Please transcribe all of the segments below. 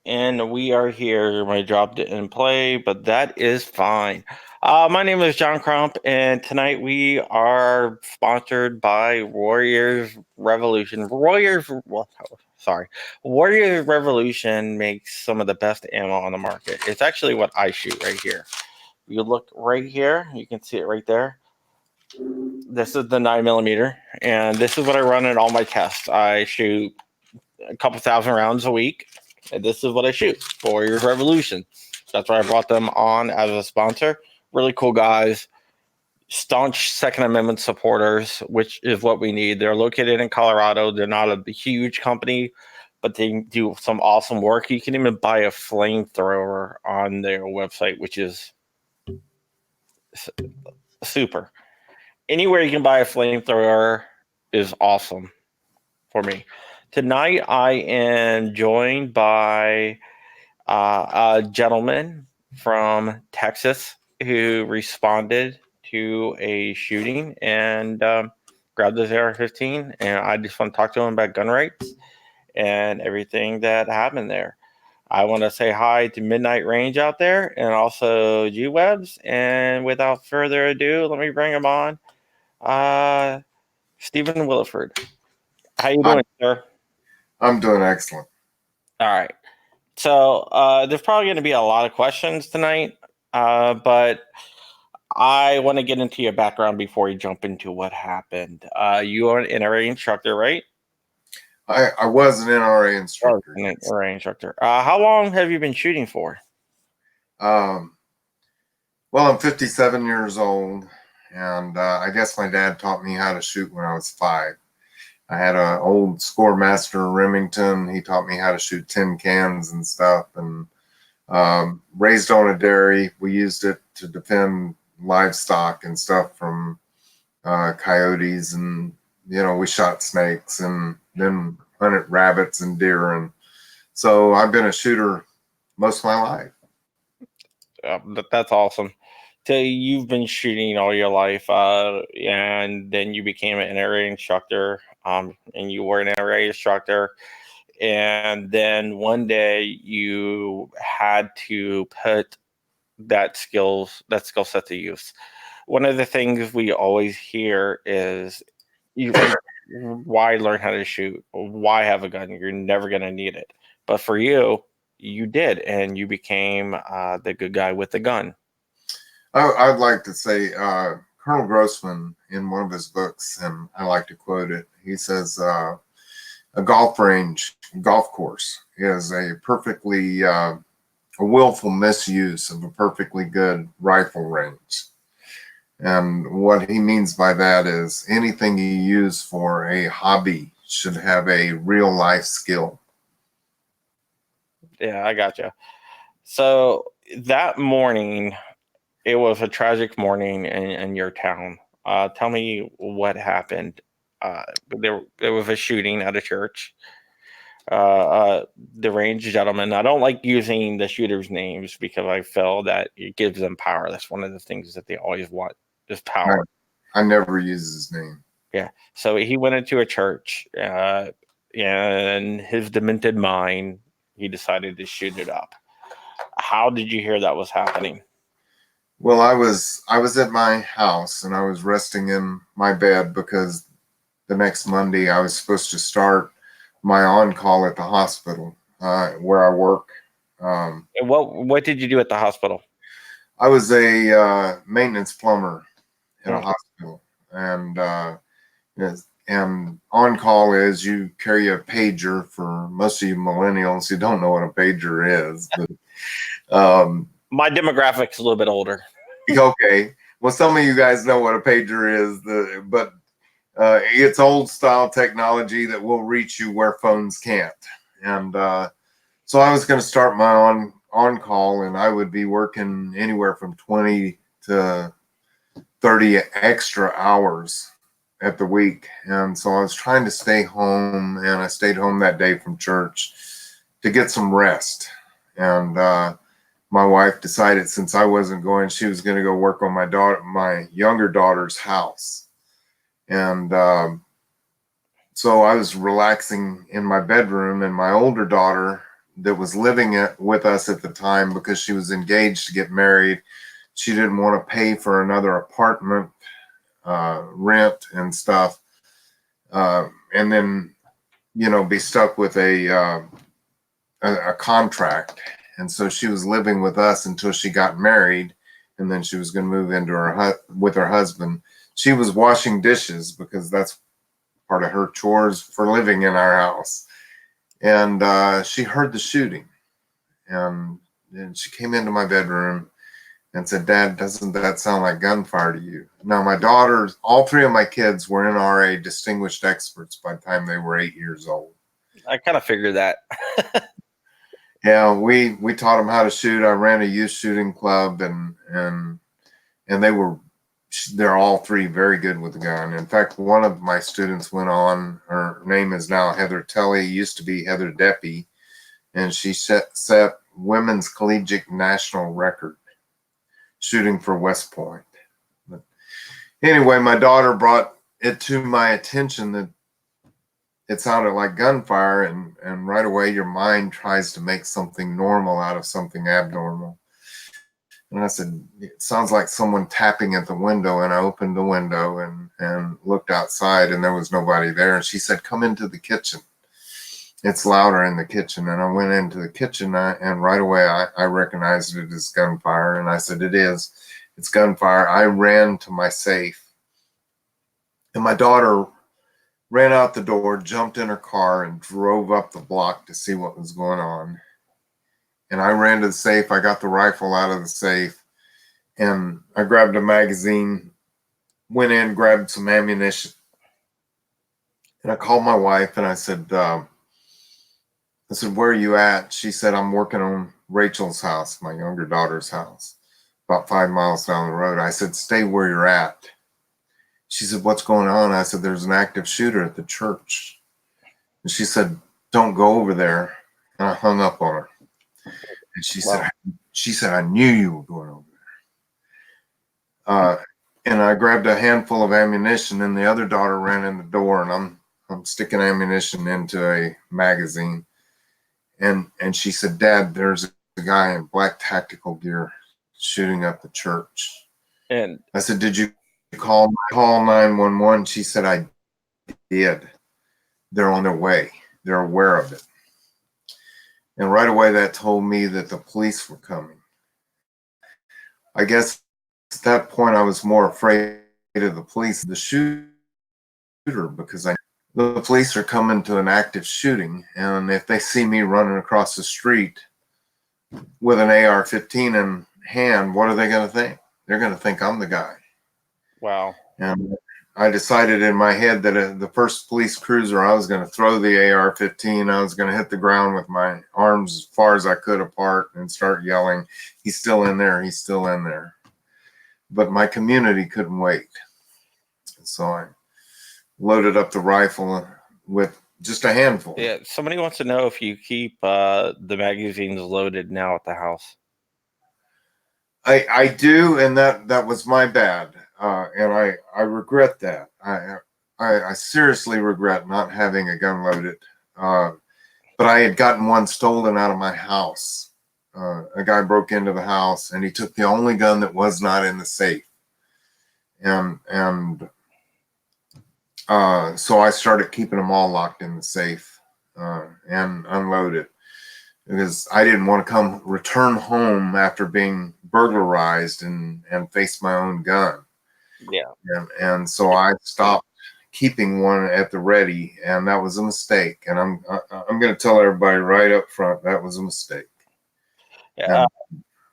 and we are here. My job didn't play, but that is fine. My name is John Crump, and tonight we are sponsored by Warriors Revolution. Warriors Revolution makes some of the best ammo on the market. It's actually what I shoot right here. You look right here, you can see it right there. This is the 9mm, and this is what I run in all my tests. I shoot a couple thousand rounds a week, and this is what I shoot. Warriors Revolution. That's why I brought them on as a sponsor. Really cool guys, staunch Second Amendment supporters, which is what we need. They're located in Colorado. They're not a huge company, but they do some awesome work. You can even buy a flamethrower on their website, which is super. Anywhere you can buy a flamethrower is awesome for me. Tonight, I am joined by a gentleman from Texas who responded to a shooting and grabbed his AR-15. And I just want to talk to him about gun rights and everything that happened there. I want to say hi to Midnight Range out there and also G-Webs. And without further ado, let me bring him on. Stephen Willeford. How you doing, sir? I'm doing excellent. All right. So there's probably going to be a lot of questions tonight, but I want to get into your background before you jump into what happened. You are an NRA instructor, right? I was an NRA instructor. An NRA instructor. How long have you been shooting for? Well, I'm 57 years old, and I guess my dad taught me how to shoot when I was 5. I had an old Score Master Remington. He taught me how to shoot tin cans and stuff, and raised on a dairy. We used it to defend livestock and stuff from coyotes, and we shot snakes and then hunted rabbits and deer, and so I've been a shooter most of my life. That's awesome. So you've been shooting all your life, and then you became an NRA instructor, and you were an NRA instructor, and then one day you had to put that skill set to use. One of the things we always hear is, why learn how to shoot? Why have a gun? You're never going to need it. But for you, you did, and you became the good guy with the gun. I'd like to say Colonel Grossman, in one of his books, and I like to quote it, he says, a golf course is a perfectly a willful misuse of a perfectly good rifle range. And what he means by that is anything you use for a hobby should have a real life skill. Yeah, I gotcha. So that morning, it was a tragic morning in your town. Tell me what happened. There was a shooting at a church. The range gentleman. I don't like using the shooters' names because I feel that it gives them power. That's one of the things that they always want, is power. I never use his name. Yeah. So he went into a church, and his demented mind, he decided to shoot it up. How did you hear that was happening? Well, I was at my house and I was resting in my bed because the next Monday I was supposed to start my on-call at the hospital where I work. And what did you do at the hospital? I was a maintenance plumber at a hospital, and on-call is you carry a pager. For most of you millennials who don't know what a pager is, but my demographic's a little bit older. Okay, well, some of you guys know what a pager is, but it's old style technology that will reach you where phones can't. And so I was going to start my on call, and I would be working anywhere from 20 to 30 extra hours at the week. And so I was trying to stay home, and I stayed home that day from church to get some rest. And my wife decided, since I wasn't going, she was going to go work on my younger daughter's house. And so I was relaxing in my bedroom, and my older daughter that was living with us at the time, because she was engaged to get married. She didn't want to pay for another apartment rent and stuff, and then be stuck with a contract. And so she was living with us until she got married, and then she was going to move into with her husband. She was washing dishes because that's part of her chores for living in our house. And she heard the shooting, and she came into my bedroom and said, "Dad, doesn't that sound like gunfire to you?" Now, my daughters, all three of my kids were NRA distinguished experts by the time they were 8 years old. I kind of figured that. Yeah, we taught them how to shoot. I ran a youth shooting club, and they're all three very good with the gun. In fact, one of my students went on. Her name is now Heather Telly. Used to be Heather Deppy, and she set women's collegiate national record shooting for West Point. But anyway, my daughter brought it to my attention that it sounded like gunfire, and right away your mind tries to make something normal out of something abnormal. And I said, "It sounds like someone tapping at the window." And I opened the window and looked outside, and there was nobody there. And she said, "Come into the kitchen. It's louder in the kitchen." And I went into the kitchen, and right away I recognized it as gunfire. And I said, "It is. It's gunfire." I ran to my safe, and my daughter ran out the door, jumped in her car, and drove up the block to see what was going on. And I ran to the safe. I got the rifle out of the safe, and I grabbed a magazine, went in, grabbed some ammunition. And I called my wife, and I said, "Where are you at?" She said, "I'm working on Rachel's house, my younger daughter's house, about 5 miles down the road." I said, "Stay where you're at." She said, "What's going on?" I said, "There's an active shooter at the church." And she said, "Don't go over there." And I hung up on her. And she said, "I knew you were going over there." And I grabbed a handful of ammunition, and the other daughter ran in the door, and I'm sticking ammunition into a magazine. And she said, "Dad, there's a guy in black tactical gear shooting up the church." And I said, "Did you call 911?" She said, "I did. They're on their way. They're aware of it." And right away that told me that the police were coming. I guess at that point I was more afraid of the police, the shooter, because the police are coming to an active shooting, and if they see me running across the street with an AR-15 in hand, what are they going to think? They're going to think I'm the guy. wow. And I decided in my head that the first police cruiser, I was going to throw the AR-15. I was going to hit the ground with my arms as far as I could apart and start yelling, "He's still in there. He's still in there." But my community couldn't wait. So I loaded up the rifle with just a handful. Yeah, somebody wants to know if you keep the magazines loaded now at the house. I do, and that was my bad, and I regret that. I seriously regret not having a gun loaded, but I had gotten one stolen out of my house. A guy broke into the house, and he took the only gun that was not in the safe, and so I started keeping them all locked in the safe and unloaded, because I didn't want to return home after being burglarized and face my own gun. Yeah. And so I stopped keeping one at the ready, and that was a mistake. And I'm going to tell everybody right up front, that was a mistake. Yeah.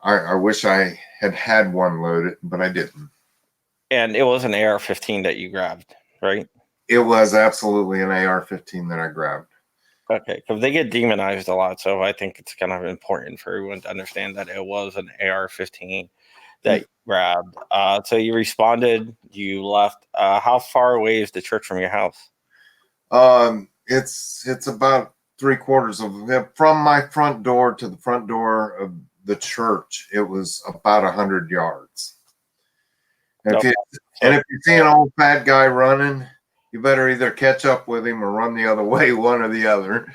I wish I had one loaded, but I didn't. And it was an AR-15 that you grabbed, right? It was absolutely an AR-15 that I grabbed. Okay, because they get demonized a lot, so I think it's kind of important for everyone to understand that it was an AR-15 that you grabbed. So you responded, you left. How far away is the church from your house? It's about 3/4 of from my front door to the front door of the church. It was about 100 yards. And if you see an old fat guy running, you better either catch up with him or run the other way, one or the other.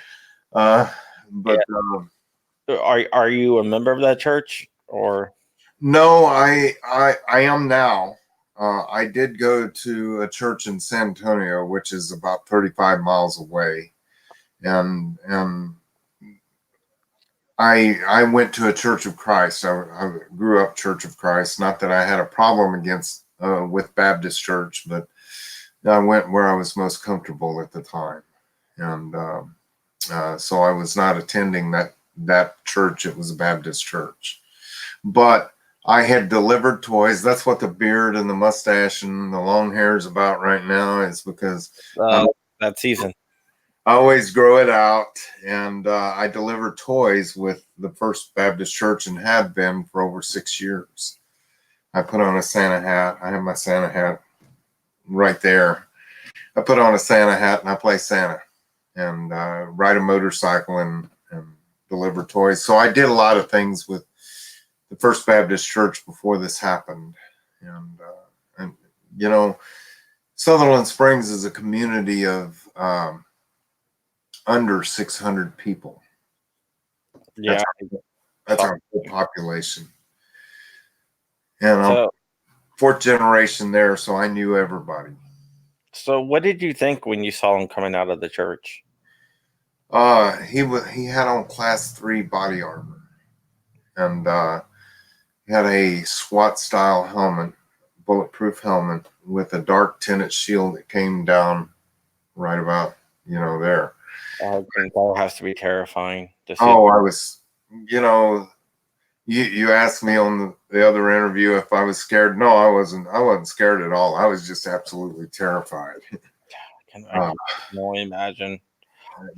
Are you a member of that church or? No, I am now. I did go to a church in San Antonio, which is about 35 miles away, and I went to a Church of Christ. I grew up Church of Christ. Not that I had a problem against with Baptist church, but I went where I was most comfortable at the time, and so I was not attending that church. It was a Baptist church, but I had delivered toys. That's what the beard and the mustache and the long hair is about right now, is because that season. I always grow it out. And I delivered toys with the First Baptist Church and have been for over 6 years. I put on a Santa hat. I have my Santa hat right there. I put on a Santa hat and I play Santa and ride a motorcycle and deliver toys. So I did a lot of things with the First Baptist Church before this happened. And you know, Sutherland Springs is a community of under 600 people. Yeah. That's our whole population. And I'm fourth generation there, so I knew everybody. So what did you think when you saw him coming out of the church? He had on class 3 body armor, and he had a SWAT style helmet, bulletproof helmet with a dark tinted shield that came down right about there. I think that has to be terrifying to see. Oh, I was, you asked me on the other interview if I was scared. No, I wasn't. I wasn't scared at all. I was just absolutely terrified. I can only imagine.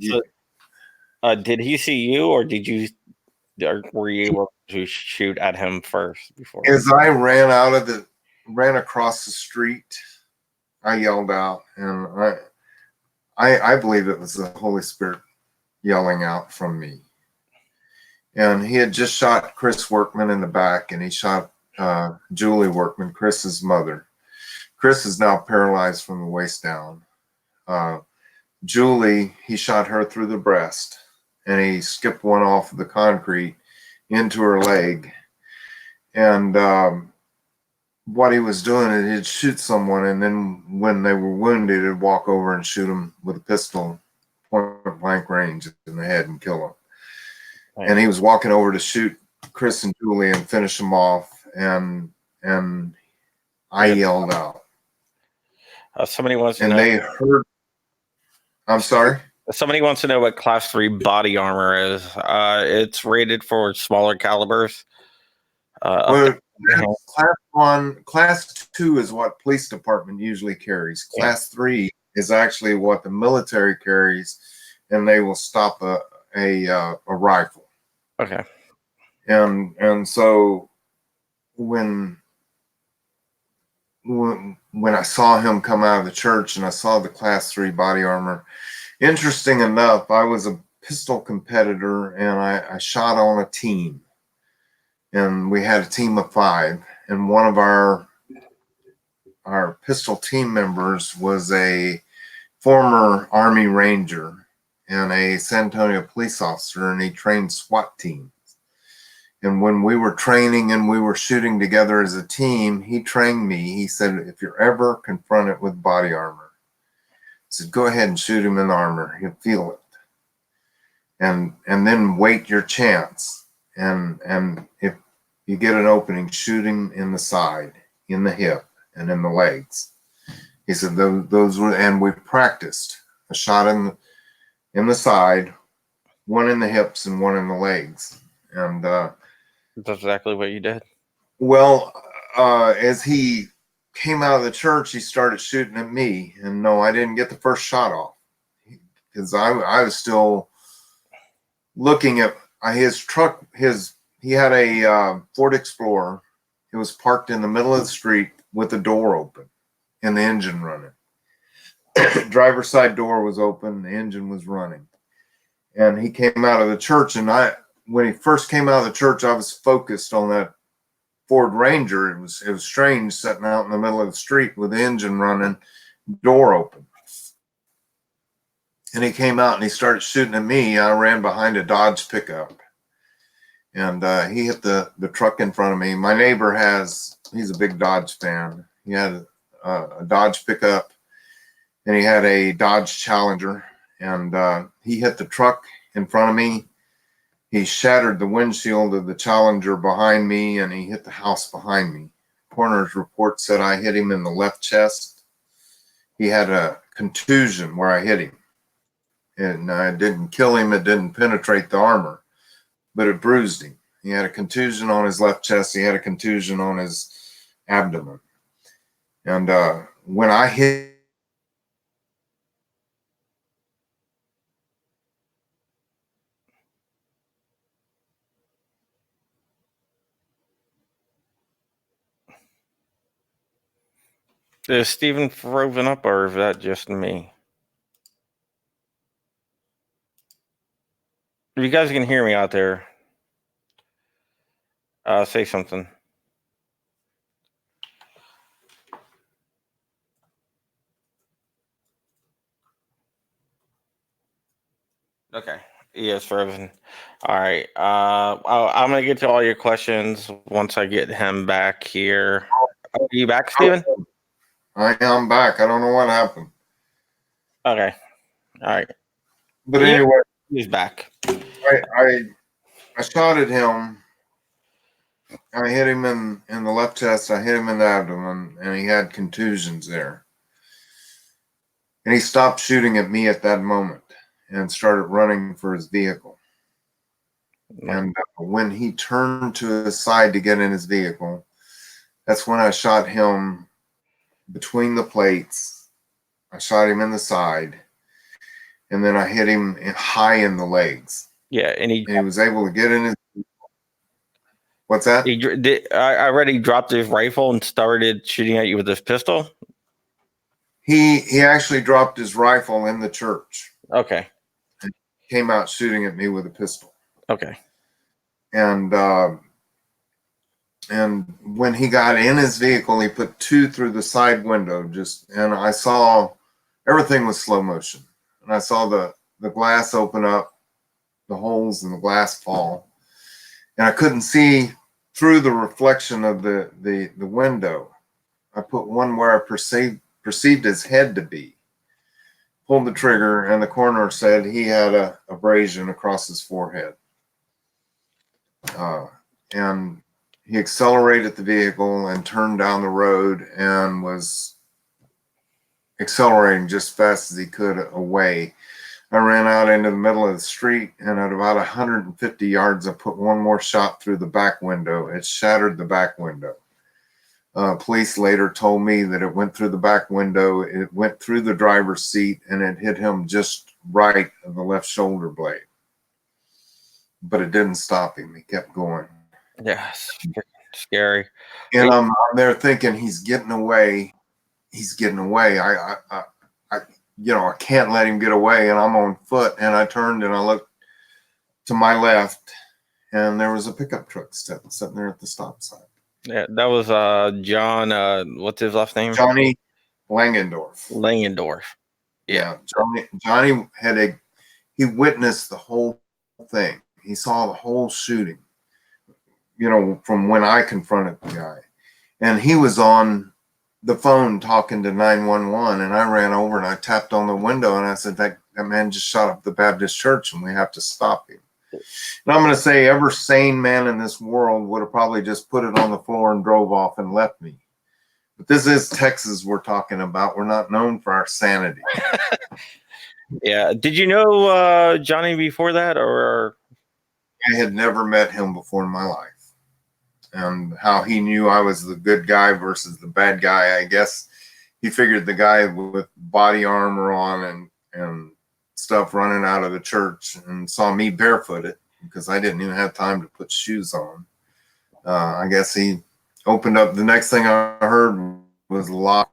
So, did he see you, or were you able to shoot at him first before? As I ran across the street, I yelled out, and I believe it was the Holy Spirit yelling out from me. And he had just shot Chris Workman in the back, and he shot Julie Workman, Chris's mother. Chris is now paralyzed from the waist down. Julie, he shot her through the breast, and he skipped one off of the concrete into her leg. And what he was doing is he'd shoot someone, and then when they were wounded, he'd walk over and shoot them with a pistol, point blank range in the head and kill them. Right. And he was walking over to shoot Chris and Julie and finish them off, and I yelled out. Somebody wants to know. And they heard. I'm sorry? Somebody wants to know what class 3 body armor is. It's rated for smaller calibers. Well, class 1, class 2 is what police department usually carries. Class 3 is actually what the military carries, and they will stop a rifle. Okay. And so when I saw him come out of the church and I saw the class 3 body armor, interesting enough, I was a pistol competitor and I shot on a team. And we had a team of 5, and one of our pistol team members was a former Army Ranger and a San Antonio police officer, and he trained SWAT teams. And when we were training and we were shooting together as a team, he trained me. He said, if you're ever confronted with body armor, he said, go ahead and shoot him in the armor. He'll feel it. And then wait your chance. And if you get an opening, shoot him in the side, in the hip, and in the legs. He said those were, and we practiced a shot in the side, one in the hips, and one in the legs. And that's exactly what you did. Well, as he came out of the church, he started shooting at me, and no, I didn't get the first shot off because I was still looking at his truck. He had a Ford Explorer. It was parked in the middle of the street with the door open and the engine running. Driver's side door was open, the engine was running. And he came out of the church, and when he first came out of the church, I was focused on that Ford Ranger. It was strange sitting out in the middle of the street with the engine running, door open. And he came out and he started shooting at me. I ran behind a Dodge pickup. and he hit the truck in front of me. My neighbor he's a big Dodge fan. He had a Dodge pickup, and he had a Dodge Challenger, and he hit the truck in front of me. He shattered the windshield of the Challenger behind me, and he hit the house behind me. Coroner's report said I hit him in the left chest. He had a contusion where I hit him, and it didn't kill him. It didn't penetrate the armor, but it bruised him. He had a contusion on his left chest. He had a contusion on his abdomen. And when I hit, Is Steven frozen up, or is that just me? If you guys can hear me out there, say something. Okay. He is frozen. All right. I'm going to get to all your questions once I get him back here. Are you back, Steven? I am back. I don't know what happened. Okay. All right. But anyway, he's back. I shot at him. I hit him in the left chest. I hit him in the abdomen, and he had contusions there. And he stopped shooting at me at that moment and started running for his vehicle. And when he turned to his side to get in his vehicle, that's when I shot him between the plates. I shot him in the side, and then I hit him high in the legs. Yeah, and he was able to get in his. What's that? I read he dropped his rifle and started shooting at you with his pistol. He actually dropped his rifle in the church. Okay. And came out shooting at me with a pistol. Okay. And when he got in his vehicle, he put two through the side window. And I saw everything was slow motion. And I saw the glass open up, the holes in the glass fall. And I couldn't see through the reflection of the window. I put one where I perceived his head to be. Pulled the trigger, and the coroner said he had a abrasion across his forehead. And he accelerated the vehicle and turned down the road and was accelerating just fast as he could away. I ran out into the middle of the street, and at about 150 yards, I put one more shot through the back window. It shattered the back window. Police later told me that it went through the back window, it went through the driver's seat, and it hit him just right of the left shoulder blade. But it didn't stop him. He kept going. Yeah, scary. And I'm there thinking he's getting away. He's getting away. I can't let him get away, and I'm on foot. And I turned and I looked to my left, and there was a pickup truck sitting there at the stop sign. Yeah, that was John. What's his last name? Johnny Langendorf. Yeah, Johnny he witnessed the whole thing. He saw the whole shooting. From when I confronted the guy, and he was on the phone talking to 911, and I ran over and I tapped on the window and I said, that man just shot up the Baptist church and we have to stop him. And I'm going to say every sane man in this world would have probably just put it on the floor and drove off and left me. But this is Texas we're talking about. We're not known for our sanity. Yeah. Did you know Johnny before that, or? I had never met him before in my life. And how he knew I was the good guy versus the bad guy. I guess he figured the guy with body armor on and stuff running out of the church and saw me barefooted because I didn't even have time to put shoes on. I guess he opened up. The next thing I heard was a lock,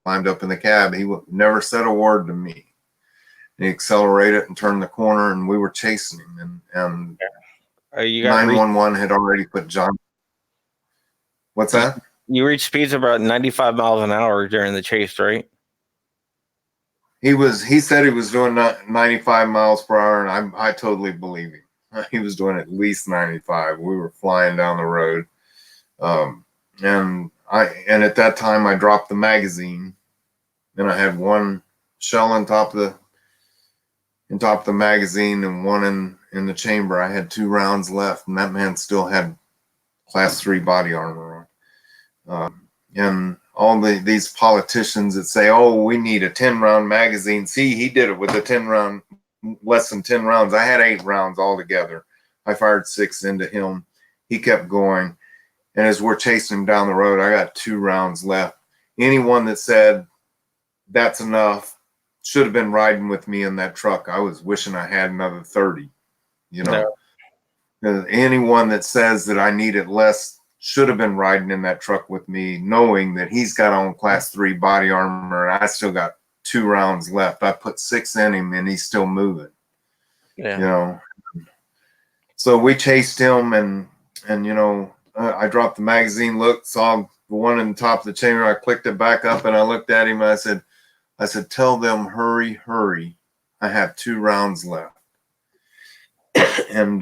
climbed up in the cab. He never said a word to me. He accelerated and turned the corner, and we were chasing him. And 911 had already put John. What's that? You reached speeds of about 95 miles an hour during the chase, right? He said he was doing 95 miles per hour, and I totally believe him. He was doing at least 95. We were flying down the road. And at that time I dropped the magazine, and I had one shell on top of the magazine and one in the chamber. I had 2 rounds left, and that man still had class 3 body armor on. And all these politicians that say, oh, we need a 10-round magazine. See, he did it with a 10-round, less than 10 rounds. I had 8 rounds altogether. I fired 6 into him. He kept going. And as we're chasing him down the road, I got 2 rounds left. Anyone that said that's enough should have been riding with me in that truck. I was wishing I had another 30, you know. No. Anyone that says that I needed less should have been riding in that truck with me, knowing that he's got on class 3 body armor and I still got 2 rounds left. I put 6 in him and he's still moving. Yeah. You know. So we chased him, and you know, I dropped the magazine, looked, saw the one in the top of the chamber. I clicked it back up and I looked at him and I said, tell them, hurry, hurry. I have 2 rounds left. And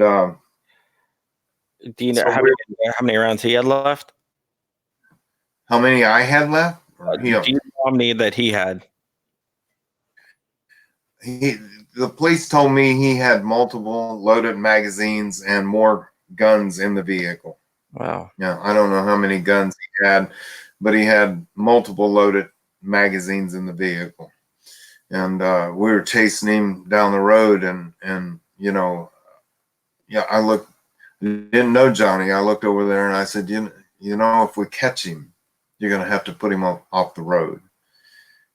do you know how many rounds he had left? How many I had left? Do you know how many that he had? The police told me he had multiple loaded magazines and more guns in the vehicle. Wow. Yeah, I don't know how many guns he had, but he had multiple loaded magazines in the vehicle. And we were chasing him down the road, and you know, yeah, I didn't know Johnny. I looked over there and I said, you know, if we catch him, you're going to have to put him off the road.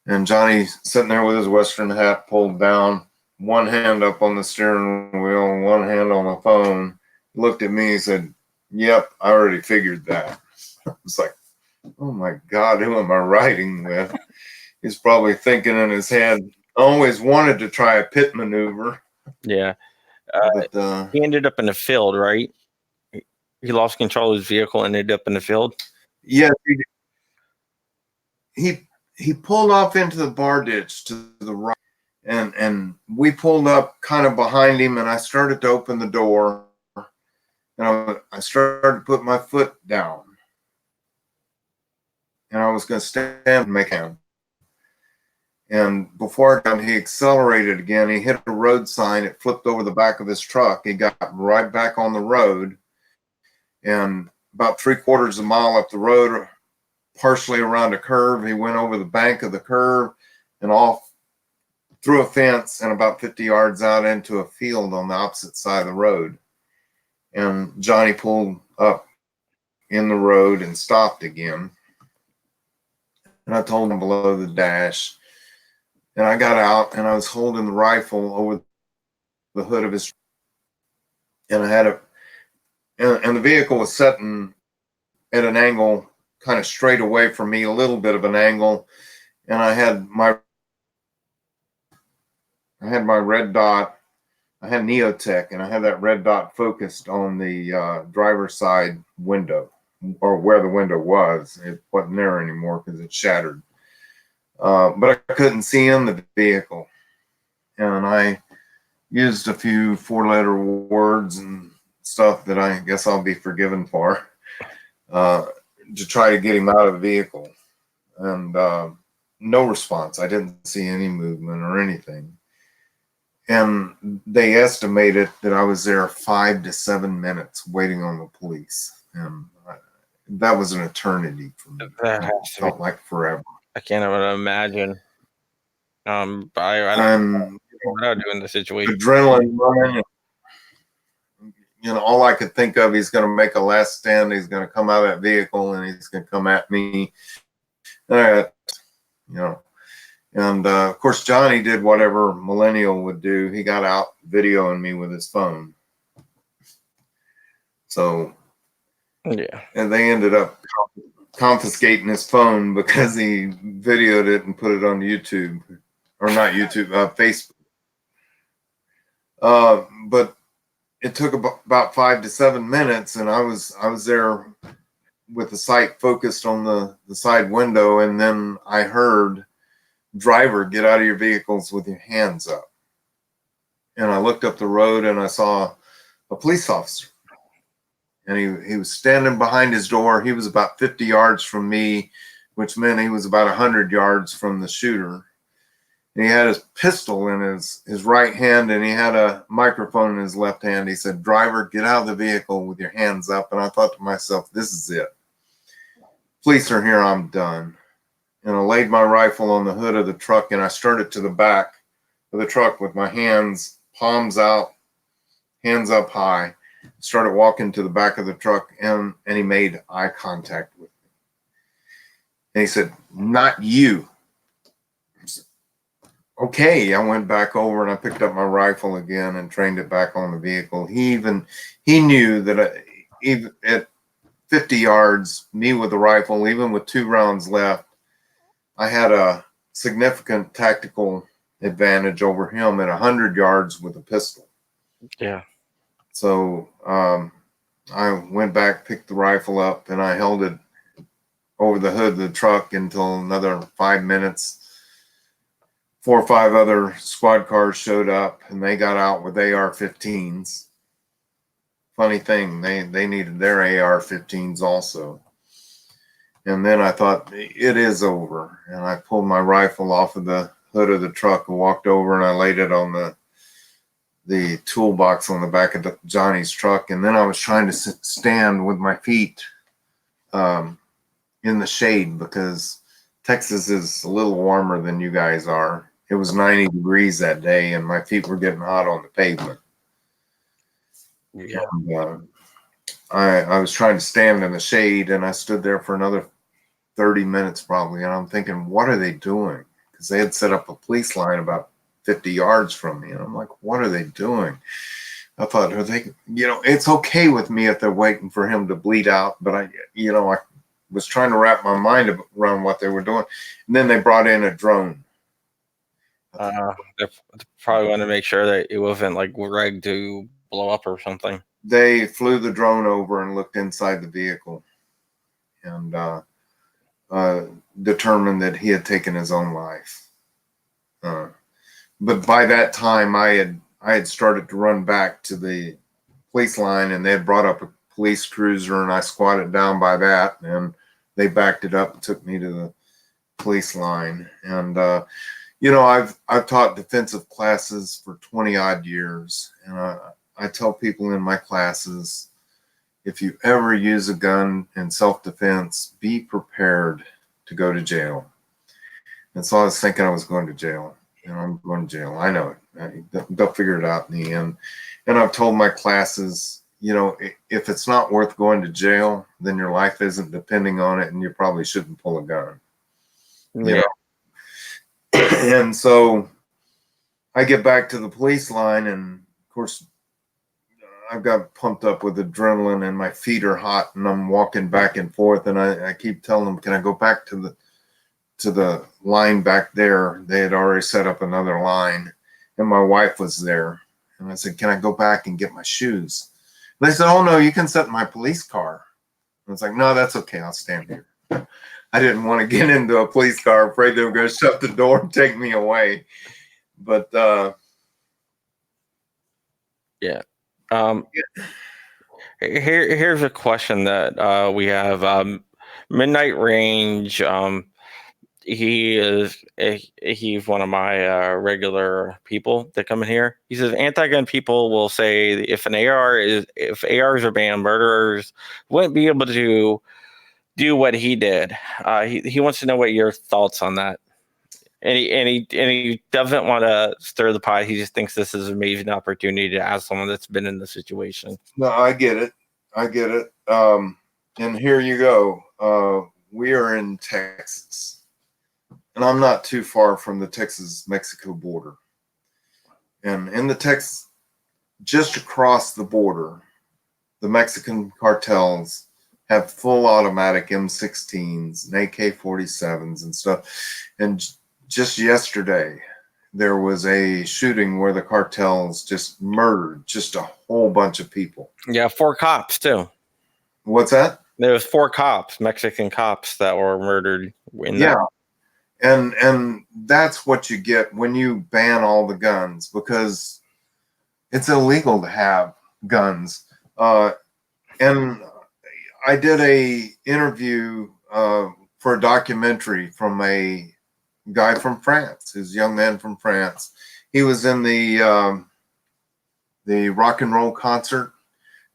And Johnny sitting there with his Western hat pulled down, one hand up on the steering wheel, one hand on the phone, looked at me and said, yep, I already figured that. It's like, oh my God, who am I riding with? He's probably thinking in his head, I always wanted to try a pit maneuver. Yeah. But, he ended up in the field, right? He lost control of his vehicle and ended up in the field? Yes, he pulled off into the bar ditch to the right, and we pulled up kind of behind him, and I started to open the door, and I started to put my foot down, and I was going to stand and make him. And before he accelerated again, he hit a road sign. It flipped over the back of his truck. He got right back on the road, and about 3/4 of a mile up the road, partially around a curve, he went over the bank of the curve and off through a fence and about 50 yards out into a field on the opposite side of the road. And Johnny pulled up in the road and stopped again. And I told him below the dash. And I got out and I was holding the rifle over the hood of his, and I had and the vehicle was sitting at an angle kind of straight away from me, a little bit of an angle, and I had my red dot. I had Neotech, and I had that red dot focused on the driver's side window, or where the window was. It wasn't there anymore because it shattered. But I couldn't see in the vehicle, and I used a few 4-letter words and stuff that I guess I'll be forgiven for, to try to get him out of the vehicle. And no response. I didn't see any movement or anything. And they estimated that I was there 5 to 7 minutes waiting on the police. And that was an eternity for me. That felt like forever. I can't even imagine. I don't know what I would do in the situation. Adrenaline running. You know, all I could think of, he's going to make a last stand. He's going to come out of that vehicle and he's going to come at me. And you know, and of course, Johnny did whatever millennial would do. He got out videoing me with his phone. So, yeah. And they ended up confiscating his phone because he videoed it and put it on YouTube, or not YouTube, Facebook. But it took about 5 to 7 minutes, and I was there with the sight focused on the side window, and then I heard, driver, get out of your vehicles with your hands up. And I looked up the road and I saw a police officer. And he was standing behind his door. He was about 50 yards from me, which meant he was about 100 yards from the shooter. And he had his pistol in his right hand, and he had a microphone in his left hand. He said, "Driver, get out of the vehicle with your hands up." And I thought to myself, this is it. Police are here, I'm done. And I laid my rifle on the hood of the truck, and I started to the back of the truck with my hands, palms out, hands up high. Started walking to the back of the truck, and he made eye contact with me. And he said, "Not you." I said, "Okay." I went back over and I picked up my rifle again and trained it back on the vehicle. He knew that even at 50 yards, me with the rifle, even with 2 rounds left, I had a significant tactical advantage over him at 100 yards with a pistol. Yeah. So I went back, picked the rifle up, and I held it over the hood of the truck until another 5 minutes. 4 or 5 other squad cars showed up, and they got out with AR-15s. Funny thing, they needed their AR-15s also. And then I thought, it is over. And I pulled my rifle off of the hood of the truck and walked over, and I laid it on the toolbox on the back of Johnny's truck. And then I was trying to stand with my feet in the shade, because Texas is a little warmer than you guys are. It was 90 degrees that day, and my feet were getting hot on the pavement. Yeah. And, I was trying to stand in the shade, and I stood there for another 30 minutes probably. And I'm thinking, what are they doing? Because they had set up a police line about 50 yards from me. And I'm like, what are they doing? I thought, are they, it's okay with me if they're waiting for him to bleed out. But I was trying to wrap my mind around what they were doing. And then they brought in a drone. They probably want to make sure that it wasn't like rigged to blow up or something. They flew the drone over and looked inside the vehicle, and determined that he had taken his own life. But by that time, I had started to run back to the police line, and they had brought up a police cruiser, and I squatted down by that, and they backed it up and took me to the police line. And I've taught defensive classes for 20 odd years, and I tell people in my classes, if you ever use a gun in self-defense, be prepared to go to jail. And so I was thinking I was going to jail, and I'm going to jail. I know it. They'll figure it out in the end. And I've told my classes, if it's not worth going to jail, then your life isn't depending on it, and you probably shouldn't pull a gun. Yeah. And so I get back to the police line, and of course, I've got pumped up with adrenaline, and my feet are hot, and I'm walking back and forth, and I keep telling them, can I go back to the line back there? They had already set up another line, and my wife was there. And I said, can I go back and get my shoes? And they said, oh, no, you can sit in my police car. I was like, no, that's okay. I'll stand here. I didn't want to get into a police car, afraid they were going to shut the door and take me away. But yeah. Here's a question that we have. Midnight Range. He's one of my regular people that come in here. He says anti-gun people will say if ARs are banned, murderers wouldn't be able to do what he did. He wants to know what your thoughts on that. And he doesn't want to stir the pot. He just thinks this is an amazing opportunity to ask someone that's been in the situation. No, I get it. And here you go. We are in Texas, and I'm not too far from the Texas-Mexico border. And in the Texas, just across the border, the Mexican cartels have full automatic M16s and AK-47s and stuff. And just yesterday, there was a shooting where the cartels just murdered just a whole bunch of people. Yeah, 4 cops too. What's that? There was 4 cops, Mexican cops, that were murdered. And that's what you get when you ban all the guns, because it's illegal to have guns. And I did a interview for a documentary from a guy from France, who's a young man from France. He was in the rock and roll concert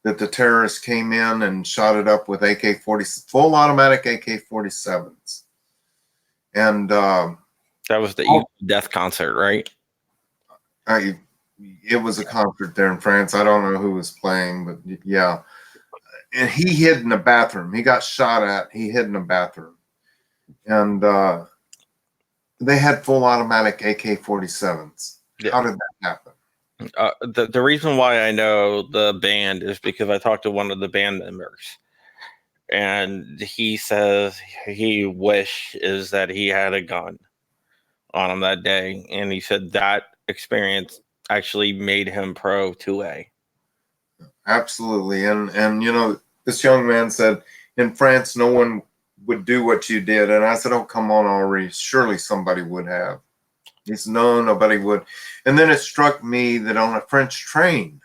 that the terrorists came in and shot it up with AK-40, full automatic AK-47s. And that was the death concert, right? It was a concert there in France. I don't know who was playing, but yeah. And he hid in a bathroom. He got shot at. He hid in a bathroom. And they had full automatic AK-47s. Yeah. How did that happen? The reason why I know the band is because I talked to one of the band members, and he says he wishes that he had a gun on him that day, and he said that experience actually made him pro 2A. Absolutely. And you know, this young man said in France no one would do what you did, and I said, oh, come on, Henri, surely somebody would have. He said, no, nobody would. And then it struck me that on a French train,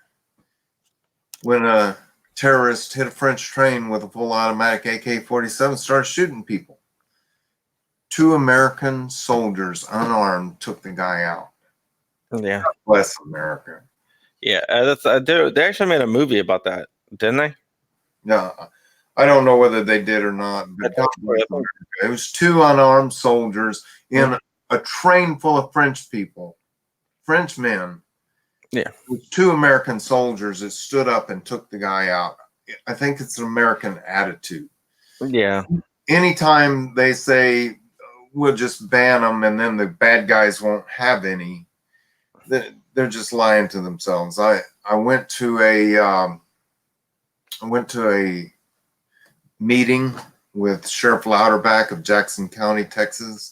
when a terrorist hit a French train with a full automatic AK-47, started shooting people, 2 American soldiers unarmed took the guy out. Yeah. God bless America. Yeah, they actually made a movie about that, didn't they? No, I don't know whether they did or not, but God bless America. It was 2 unarmed soldiers in a train full of French people, French men. Yeah. With 2 American soldiers that stood up and took the guy out. I think it's an American attitude. Yeah. Anytime they say we'll just ban them and then the bad guys won't have any, they're just lying to themselves. I went to a meeting with Sheriff Louderback of Jackson County, Texas.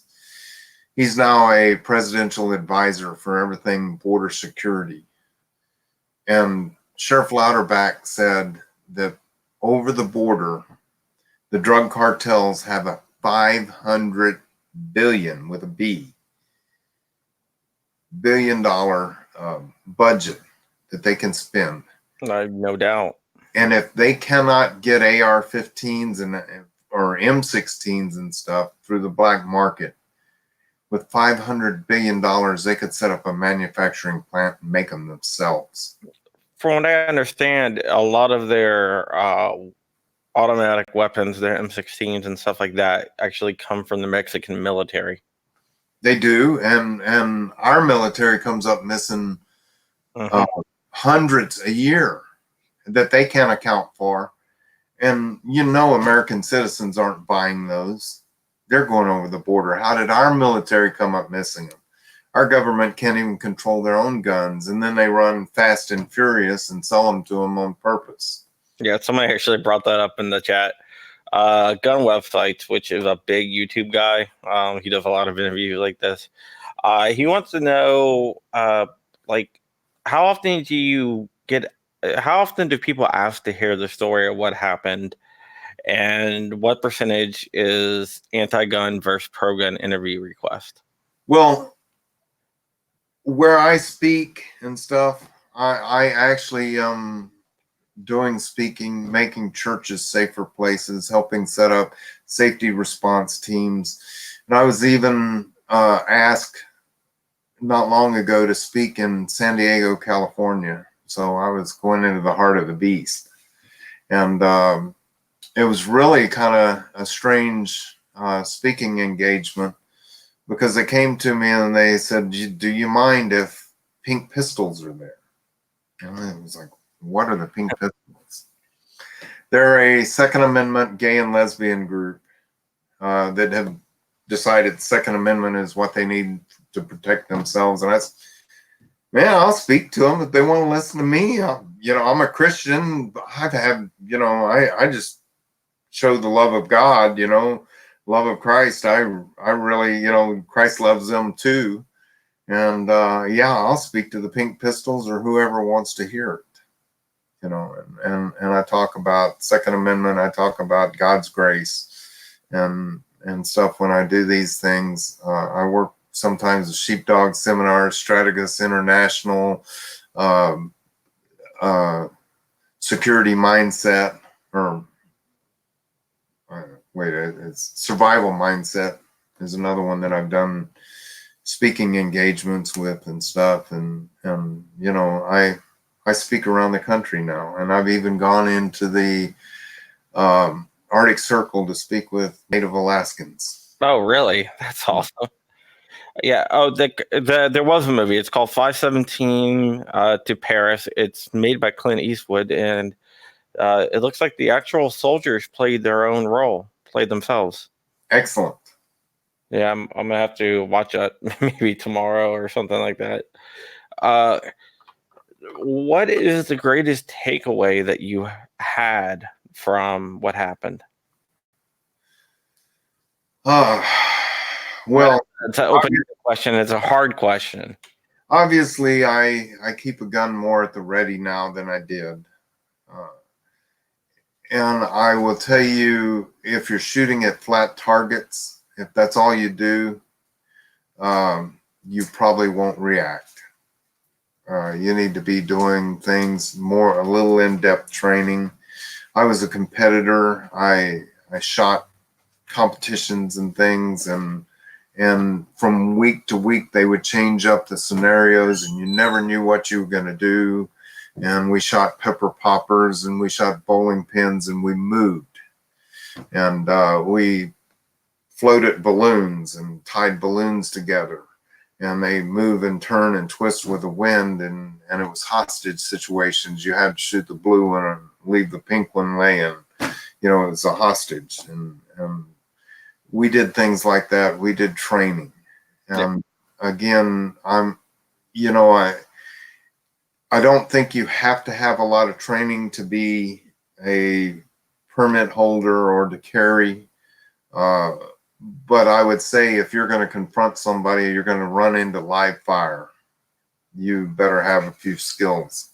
He's now a presidential advisor for everything border security. And Sheriff Louderback said that over the border, the drug cartels have a $500 billion with a B $1 billion budget that they can spend. No doubt. And if they cannot get AR-15s or M16s and stuff through the black market, with $500 billion, they could set up a manufacturing plant and make them themselves. From what I understand, a lot of their automatic weapons, their M16s and stuff like that, actually come from the Mexican military. They do, and our military comes up missing hundreds a year that they can't account for. And you know, American citizens aren't buying those. They're going over the border. How did our military come up missing them? Our government can't even control their own guns, and then they run fast and furious and sell them to them on purpose. Yeah, somebody actually brought that up in the chat. Gun Websites, which is a big YouTube guy. He does a lot of interviews like this. He wants to know, like, how often do people ask to hear the story of what happened, and what percentage is anti-gun versus pro-gun interview request? Well, where I speak and stuff, I actually doing speaking, making churches safer places, helping set up safety response teams. And I was even asked not long ago to speak in San Diego, California. So I was going into the heart of the beast. And it was really kind of a strange speaking engagement, because they came to me and they said, do you mind if pink pistols are there? And I was like, what are the pink pistols? They're a Second Amendment gay and lesbian group that have decided Second Amendment is what they need to protect themselves. And that's, man, I'll speak to them if they want to listen to me. You know, I'm a Christian. I've had, you know, I just show the love of God, you know, love of Christ. I really, you know, Christ loves them too. And yeah, I'll speak to the pink pistols or whoever wants to hear it. You know, and I talk about Second Amendment. I talk about God's grace and stuff when I do these things. I work sometimes with sheepdog seminars, Strategist International, security mindset, or it's survival mindset is another one that I've done speaking engagements with and stuff. And you know, I speak around the country now, and I've even gone into the Arctic Circle to speak with Native Alaskans. Oh, really? That's awesome. Yeah. Oh, there was a movie. It's called 517 to Paris. It's made by Clint Eastwood, and it looks like the actual soldiers played their own role, played themselves. Excellent. Yeah, I'm gonna have to watch that maybe tomorrow or something like that. Uh, what is the greatest takeaway that you had from what happened? Well, It's an open question. It's a hard question. obviously, I keep a gun more at the ready now than I did. And I will tell you, if you're shooting at flat targets, if that's all you do, you probably won't react. You need to be doing things more, a little in-depth training. I was a competitor. I shot competitions and things, and from week to week they would change up the scenarios, and you never knew what you were going to do. And we shot pepper poppers, and we shot bowling pins, and we moved, and we floated balloons and tied balloons together, and they move and turn and twist with the wind, and it was hostage situations. You had to shoot the blue one and leave the pink one laying. You know, it was a hostage, and we did things like that. We did training. And again, you know, I don't think you have to have a lot of training to be a permit holder or to carry. But I would say if you're going to confront somebody, you're going to run into live fire, you better have a few skills.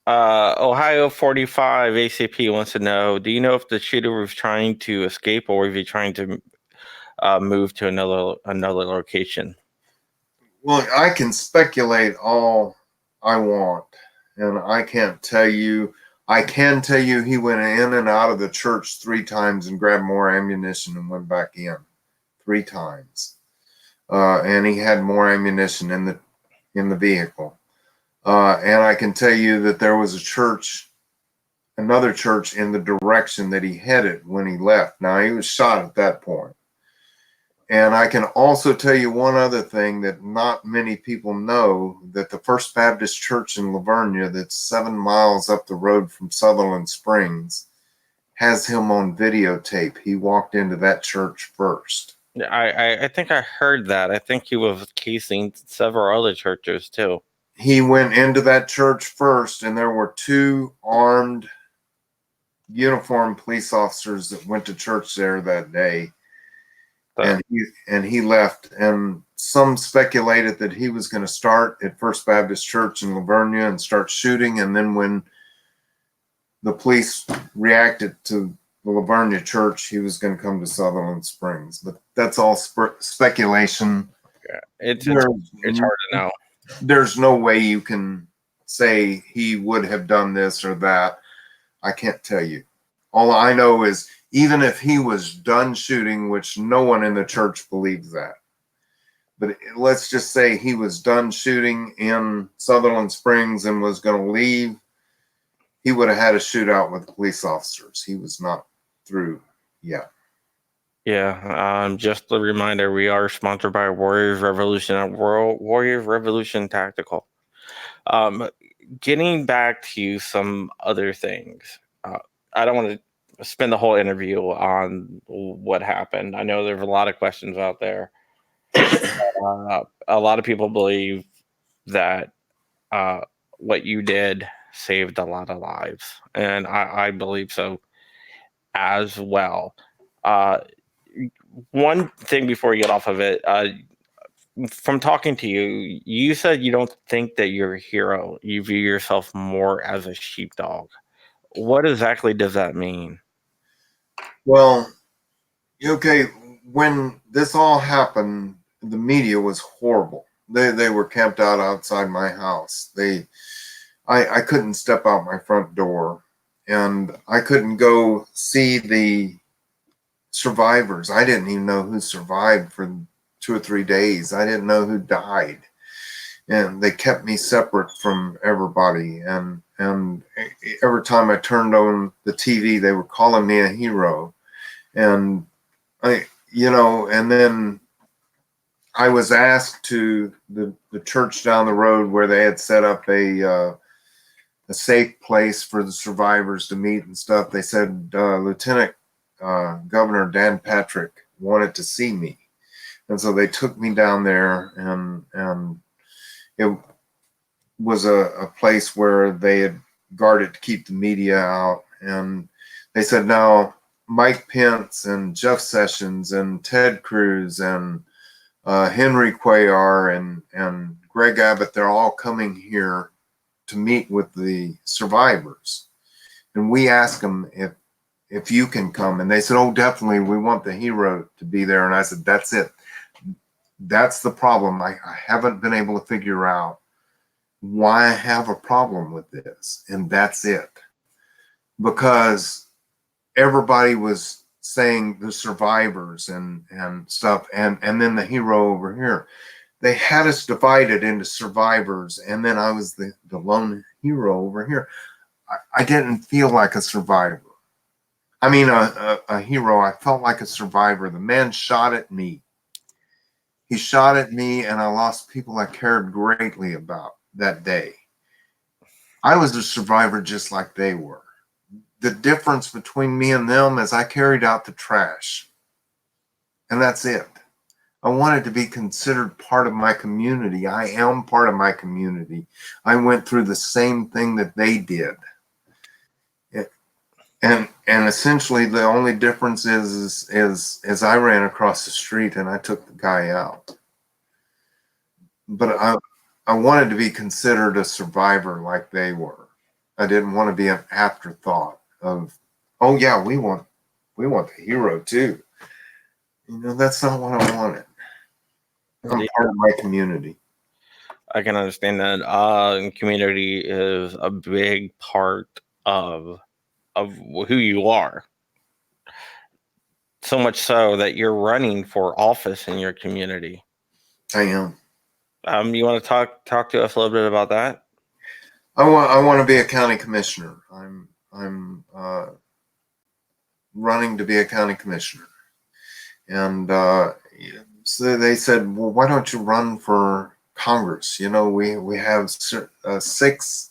Ohio 45 ACP wants to know, do you know if the shooter was trying to escape or was he trying to move to another location? Well, I can speculate all I want, and I can't tell you. I can tell you he went in and out of the church 3 times and grabbed more ammunition and went back in 3 times. And he had more ammunition in the vehicle. And I can tell you that there was another church in the direction that he headed when he left. Now, he was shot at that point. And I can also tell you one other thing that not many people know, that the First Baptist Church in Livonia, that's 7 miles up the road from Sutherland Springs, has him on videotape. He walked into that church first. I think I heard that. I think he was casing several other churches too. He went into that church first, and there were 2 armed uniformed police officers that went to church there that day. And he left, and some speculated that he was going to start at First Baptist Church in Livonia and start shooting, and then when the police reacted to the Livonia church, he was going to come to Sutherland Springs. But that's all speculation. Yeah, it's hard to know. There's no way you can say he would have done this or that. I can't tell you. All I know is, even if he was done shooting, which no one in the church believes that, but let's just say he was done shooting in Sutherland Springs and was going to leave, he would have had a shootout with police officers. He was not through yet. Yeah, just a reminder, we are sponsored by Warriors Revolution, Warriors Revolution Tactical. Getting back to some other things, I don't want to spend the whole interview on what happened. I know there's a lot of questions out there. A lot of people believe that what you did saved a lot of lives, and I believe so as well. One thing before we get off of it, from talking to you, you said you don't think that you're a hero. You view yourself more as a sheepdog. What exactly does that mean? Well, okay, when this all happened, the media was horrible. They were camped out outside my house. I couldn't step out my front door, and I couldn't go see the survivors. I didn't even know who survived for 2 or 3 days. I didn't know who died, and they kept me separate from everybody. And every time I turned on the TV, they were calling me a hero. And and then I was asked to the church down the road where they had set up a safe place for the survivors to meet and stuff. They said Lieutenant Governor Dan Patrick wanted to see me, and so they took me down there, and it was a place where they had guarded to keep the media out, and they said now Mike Pence and Jeff Sessions and Ted Cruz and Henry Cuellar and Greg Abbott, they're all coming here to meet with the survivors. And we asked them if you can come. And they said, oh, definitely, we want the hero to be there. And I said, that's it. That's the problem. I haven't been able to figure out why I have a problem with this. And that's it. Because everybody was saying the survivors and stuff, and then the hero over here. They had us divided into survivors, and then I was the lone hero over here. I didn't feel like a survivor. I mean, a hero. I felt like a survivor. The man shot at me. He shot at me, and I lost people I cared greatly about that day. I was a survivor just like they were. The difference between me and them is I carried out the trash, and that's it. I wanted to be considered part of my community. I am part of my community. I went through the same thing that they did. And essentially the only difference is I ran across the street and I took the guy out. But I wanted to be considered a survivor like they were. I didn't want to be an afterthought of, oh yeah, we want the hero too. That's not what I wanted. I'm part of my community. I can understand that. Community is a big part of who you are. So much so that you're running for office in your community. I am. You want to talk to us a little bit about that? I want to be a county commissioner. I'm running to be a county commissioner, and so they said, well, why don't you run for Congress? We have 6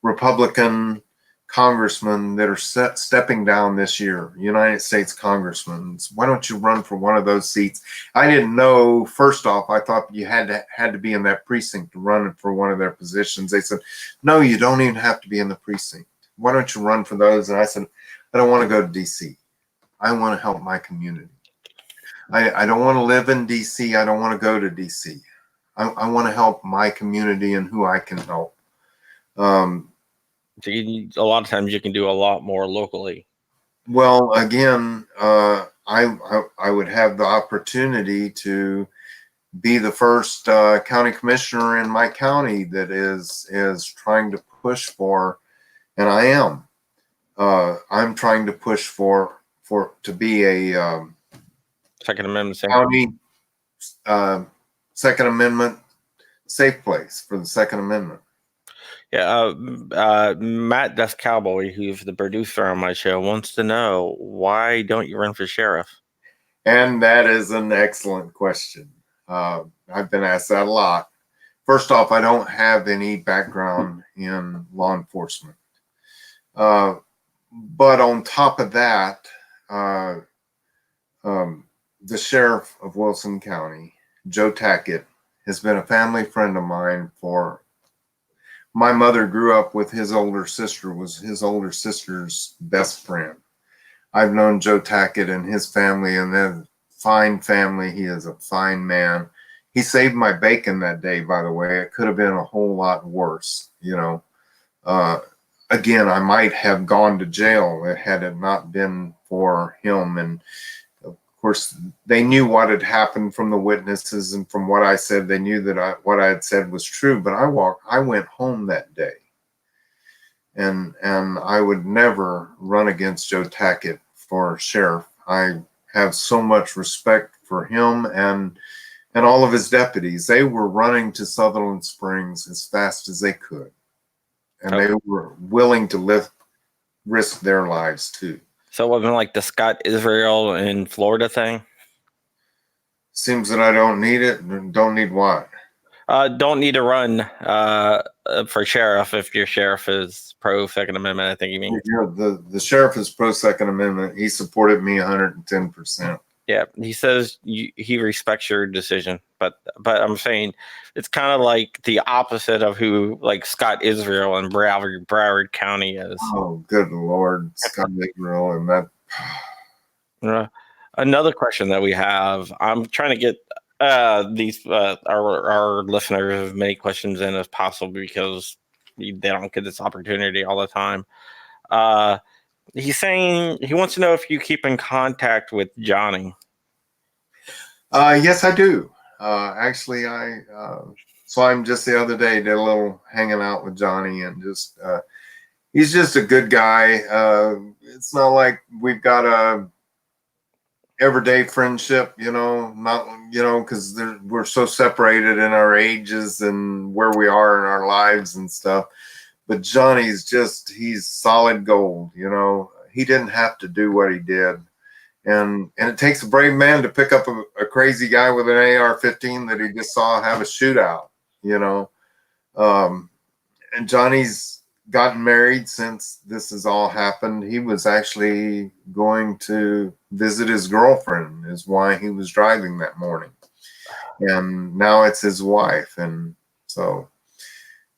Republican congressmen that are stepping down this year, United States congressmen. Why don't you run for one of those seats? I didn't know. First off, I thought you had to be in that precinct to run for one of their positions. They said, no, you don't even have to be in the precinct. Why don't you run for those? And I said, I don't want to go to DC. I want to help my community. I don't want to live in DC. I don't want to go to DC. I want to help my community and who I can help. So a lot of times you can do a lot more locally. Well, again, I would have the opportunity to be the first county commissioner in my county that is trying to push for, and I am. I'm trying to push for to be a Second Amendment county Second Amendment safe place for the Second Amendment. Yeah, Matt Dust Cowboy, who's the producer on my show, wants to know, why don't you run for sheriff? And that is an excellent question. I've been asked that a lot. First off, I don't have any background in law enforcement. But on top of that, the sheriff of Wilson County, Joe Tackett, has been a family friend of mine for. My mother grew up with his older sister, was his older sister's best friend. I've known Joe Tackett and his family, and they're fine family. He is a fine man. He saved my bacon that day, by the way. It could have been a whole lot worse, Again, I might have gone to jail had it not been for him. And of course, they knew what had happened from the witnesses and from what I said. They knew that what I had said was true. But I went home that day, and I would never run against Joe Tackett for sheriff. I have so much respect for him and all of his deputies. They were running to Sutherland Springs as fast as they could, and they were willing to risk their lives too. So it wasn't like the Scott Israel in Florida thing? Seems that I don't need it. Don't need what? Don't need to run for sheriff if your sheriff is pro Second Amendment. I think you mean. Yeah, the sheriff is pro Second Amendment. He supported me 110%. Yeah, he says he respects your decision, but I'm saying it's kind of like the opposite of who like Scott Israel in Broward County is. Oh, good Lord, Scott Israel and that. Another question that we have, I'm trying to get these our listeners as many questions in as possible because they don't get this opportunity all the time. He's saying he wants to know if you keep in contact with Johnny. Yes, I do. Actually, I so I'm just the other day did a little hanging out with Johnny, and just he's just a good guy. It's not like we've got a everyday friendship, not because we're so separated in our ages and where we are in our lives and stuff. But Johnny's he's solid gold. He didn't have to do what he did. And it takes a brave man to pick up a crazy guy with an AR-15 that he just saw have a shootout, and Johnny's gotten married since this has all happened. He was actually going to visit his girlfriend, is why he was driving that morning. And now it's his wife. And so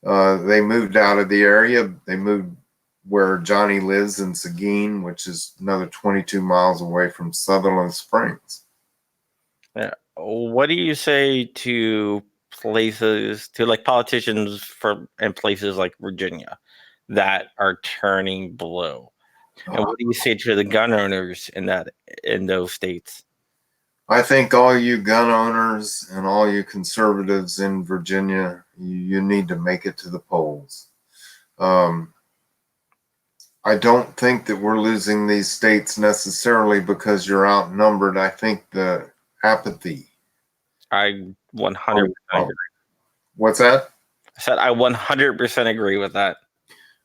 they moved out of the area. They moved where Johnny lives in Seguin, which is another 22 miles away from Sutherland Springs. Yeah. What do you say to places, to like politicians in places like Virginia that are turning blue? And what do you say to the gun owners in those states? I think all you gun owners and all you conservatives in Virginia, you need to make it to the polls. I don't think that we're losing these states necessarily because you're outnumbered. I think the apathy. I 100% agree. What's that? I said I 100% agree with that.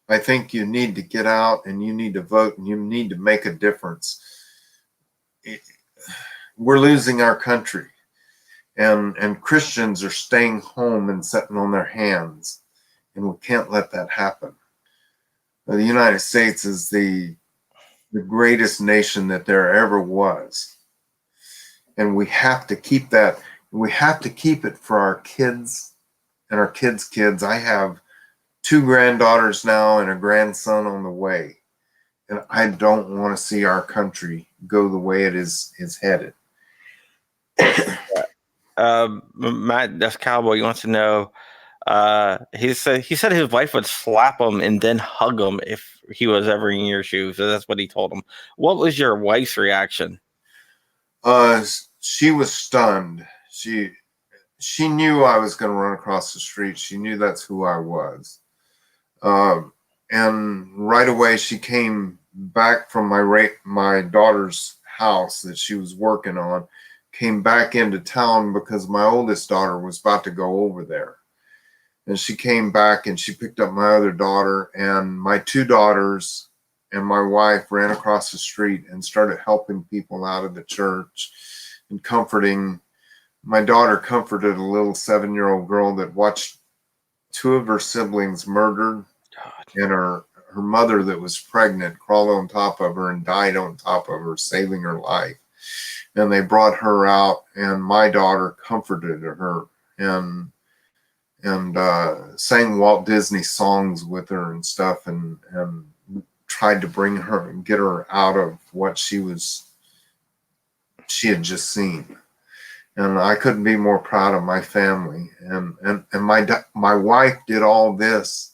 I think you need to get out and you need to vote and you need to make a difference. We're losing our country, and Christians are staying home and sitting on their hands, and we can't let that happen. The United States is the greatest nation that there ever was. And we have to keep that. We have to keep it for our kids and our kids' kids. I have 2 granddaughters now and a grandson on the way. And I don't want to see our country go the way it is headed. Matt, that's Cowboy. He wants to know. He said his wife would slap him and then hug him if he was ever in your shoes. So that's what he told him. What was your wife's reaction? She was stunned. She knew I was going to run across the street. She knew that's who I was. And right away she came back from my daughter's house that she was working on, came back into town because my oldest daughter was about to go over there. And she came back and she picked up my other daughter, and my 2 daughters and my wife ran across the street and started helping people out of the church and comforting. My daughter comforted a little 7-year-old girl that watched 2 of her siblings murdered. God. And her mother that was pregnant crawled on top of her and died on top of her, saving her life. And they brought her out, and my daughter comforted her and sang Walt Disney songs with her and stuff, and tried to bring her and get her out of what she had just seen. And I couldn't be more proud of my family. And my wife did all this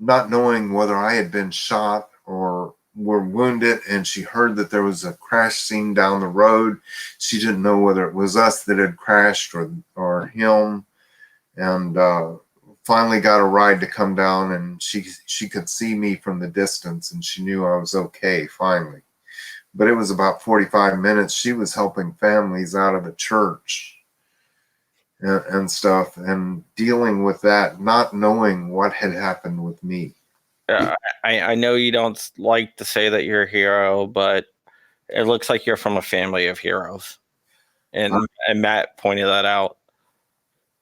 not knowing whether I had been shot or were wounded, and she heard that there was a crash scene down the road. She didn't know whether it was us that had crashed or him. And finally got a ride to come down, and she could see me from the distance, and she knew I was okay finally. But it was about 45 minutes. She was helping families out of the church and stuff, and dealing with that, not knowing what had happened with me. I know you don't like to say that you're a hero, but it looks like you're from a family of heroes. And Matt pointed that out.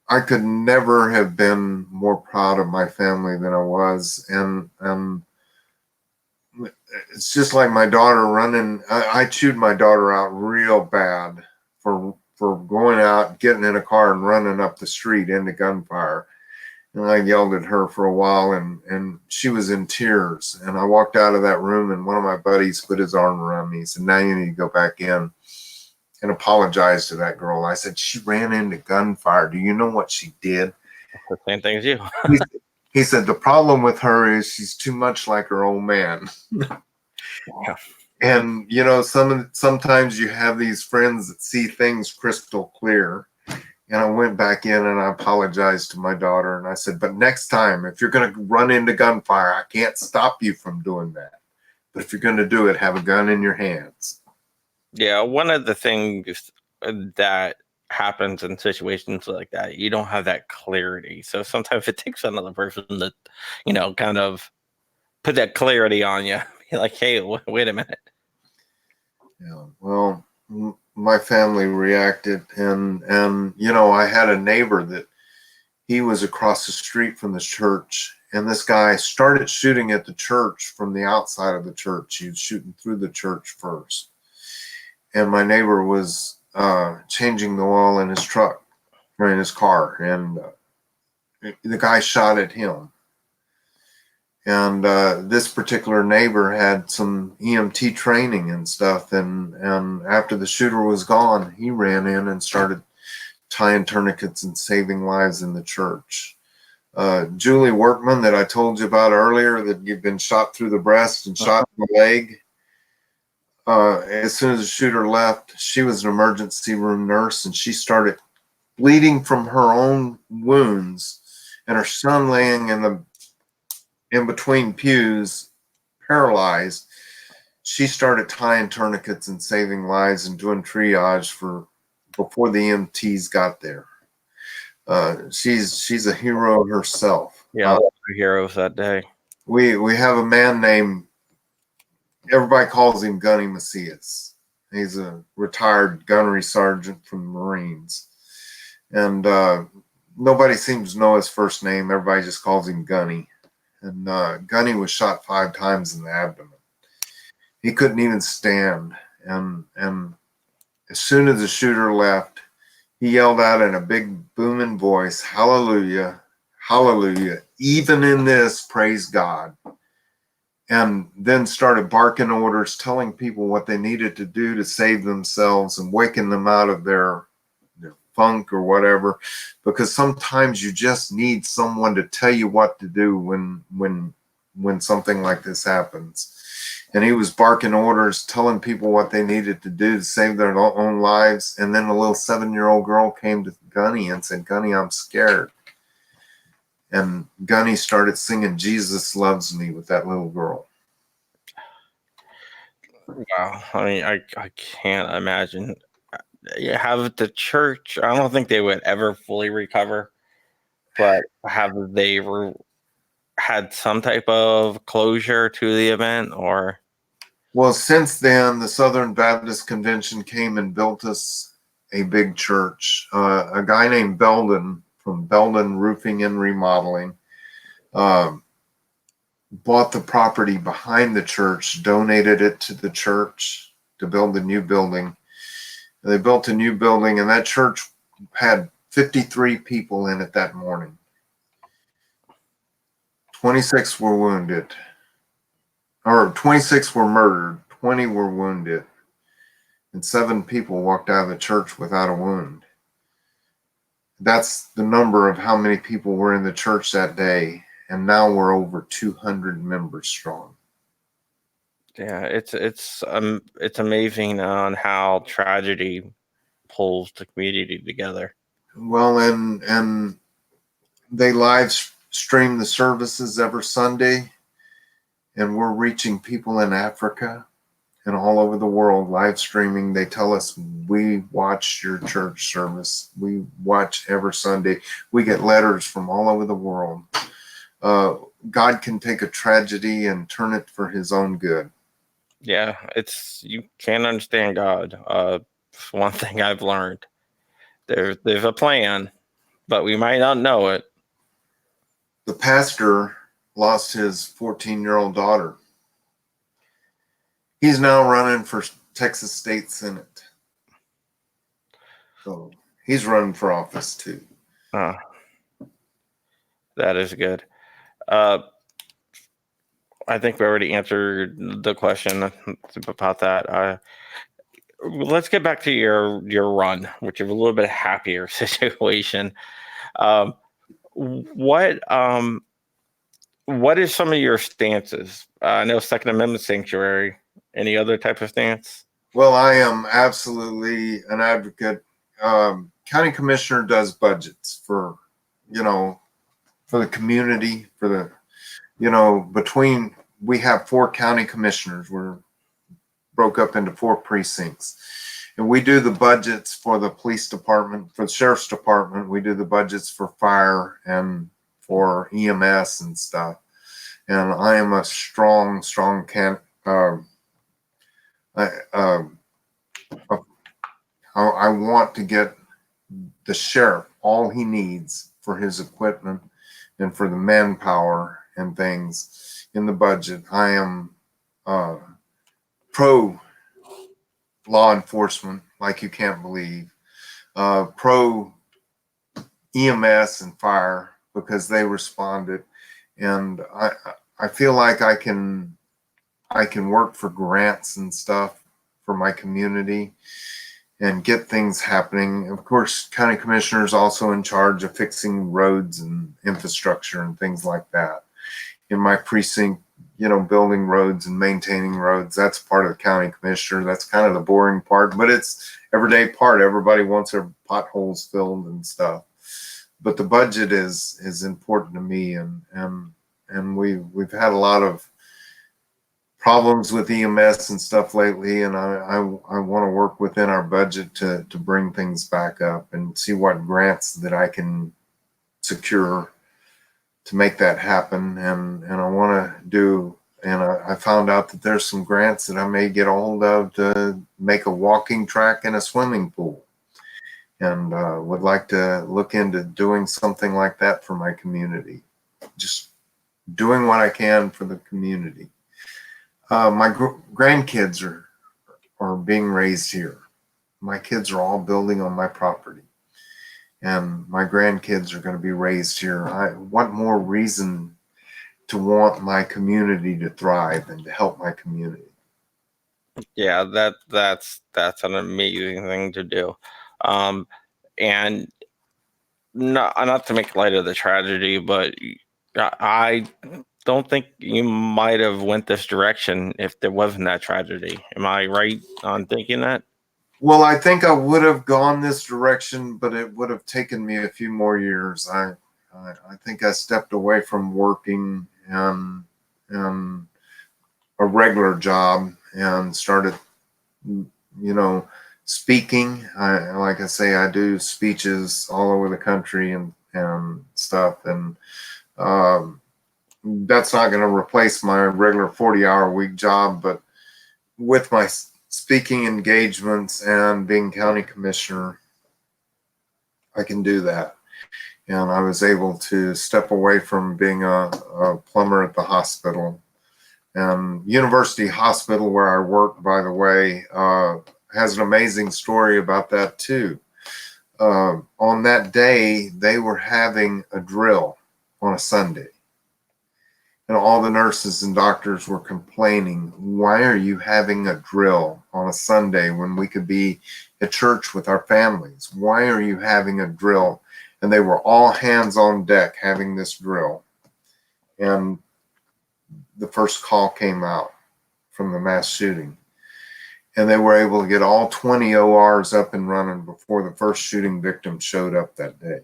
I could never have been more proud of my family than I was. And it's just like my daughter running. I chewed my daughter out real bad for going out, getting in a car and running up the street into gunfire. And I yelled at her for a while, and she was in tears. And I walked out of that room, and one of my buddies put his arm around me. He said, "Now you need to go back in and apologize to that girl." I said, "She ran into gunfire. Do you know what she did?" The same thing as you. He said, "The problem with her is she's too much like her old man." Yeah. And sometimes you have these friends that see things crystal clear. And I went back in and I apologized to my daughter, and I said, "But next time, if you're going to run into gunfire, I can't stop you from doing that. But if you're going to do it, have a gun in your hands." Yeah, one of the things that happens in situations like that, you don't have that clarity. So sometimes it takes another person to, kind of put that clarity on you. Be like, hey, wait a minute. Yeah, well, my family reacted, and I had a neighbor that he was across the street from the church, and this guy started shooting at the church from the outside of the church. He was shooting through the church first, and my neighbor was changing the oil in his truck or in his car, and the guy shot at him. And this particular neighbor had some EMT training and stuff, and after the shooter was gone, he ran in and started tying tourniquets and saving lives in the church. Julie Workman, that I told you about earlier, that you've been shot through the breast and shot in the leg. As soon as the shooter left, she was an emergency room nurse, and she started bleeding from her own wounds, and her son laying in between pews, paralyzed. She started tying tourniquets and saving lives and doing triage before the EMTs got there. She's a hero herself. Yeah, heroes that day. We have a man named, everybody calls him Gunny Macias. He's a retired gunnery sergeant from the Marines, and nobody seems to know his first name. Everybody just calls him Gunny. And Gunny was shot 5 times in the abdomen. He couldn't even stand. And as soon as the shooter left, he yelled out in a big booming voice, "Hallelujah, hallelujah, even in this, praise God." And then started barking orders, telling people what they needed to do to save themselves and waking them out of their funk or whatever, because sometimes you just need someone to tell you what to do when something like this happens. And he was barking orders, telling people what they needed to do to save their own lives. And then a little 7-year-old girl came to Gunny and said, "Gunny, I'm scared." And Gunny started singing "Jesus Loves Me" with that little girl. Wow. I mean, I can't imagine. You have the church, I don't think they would ever fully recover, but have they had some type of closure to the event? Or Well, since then, the Southern Baptist Convention came and built us a big church. A guy named Belden from Belden Roofing and Remodeling bought the property behind the church, donated it to the church to build the new building. They built a new building, and that church had 53 people in it that morning. 26 were wounded, or 26 were murdered, 20 were wounded, and 7 people walked out of the church without a wound. That's the number of how many people were in the church that day, and now we're over 200 members strong. yeah, it's amazing on how tragedy pulls the community together. Well, and They live stream the services every Sunday, and we're reaching people in Africa and all over the world live streaming. They tell us, we watch your church service. We watch every Sunday. We get letters from all over the world. God can take a tragedy and turn it for his own good. Yeah, you can't understand God. It's one thing I've learned. There's a plan, but we might not know it. The pastor lost his 14-year-old daughter. He's now running for Texas State Senate. So he's running for office too. That is good. I think we already answered the question about that. Let's get back to your run, which is a little bit happier situation. What is some of your stances? I know Second Amendment sanctuary. Any other type of stance? Well, I am absolutely an advocate. County commissioner does budgets for the community, we have 4 county commissioners. We're broke up into 4 precincts. And we do the budgets for the police department, for the sheriff's department. We do the budgets for fire and for EMS and stuff. And I am a strong I want to get the sheriff all he needs for his equipment and for the manpower and things in the budget. I am pro law enforcement, like you can't believe, pro EMS and fire, because they responded, and I feel like I can work for grants and stuff for my community and get things happening. Of course, county commissioner is also in charge of fixing roads and infrastructure and things like that. In my precinct, building roads and maintaining roads, that's part of the county commissioner. That's kind of the boring part, but it's everyday part. Everybody wants their potholes filled and stuff. But the budget is important to me, and we've had a lot of problems with EMS and stuff lately, and I want to work within our budget to bring things back up and see what grants that I can secure to make that happen. And I want to do, and I found out that there's some grants that I may get a hold of to make a walking track and a swimming pool, and would like to look into doing something like that for my community. Just doing what I can for the community. My grandkids are being raised here. My kids are all building on my property, and my grandkids are going to be raised here. What more reason to want my community to thrive and to help my community? Yeah, that's an amazing thing to do. And not to make light of the tragedy, but I don't think you might have went this direction if there wasn't that tragedy. Am I right on thinking that? Well, I think I would have gone this direction, but it would have taken me a few more years. I think I stepped away from working and a regular job and started, speaking. Like I say, I do speeches all over the country and stuff, and that's not going to replace my regular 40-hour-a-week job, but with my speaking engagements and being county commissioner, I can do that. And I was able to step away from being a plumber at the hospital. And University Hospital, where I work, by the way, has an amazing story about that too. On that day, they were having a drill on a Sunday. And all the nurses and doctors were complaining, why are you having a drill on a Sunday when we could be at church with our families? Why are you having a drill? And they were all hands on deck having this drill. And the first call came out from the mass shooting. And they were able to get all 20 ORs up and running before the first shooting victim showed up that day.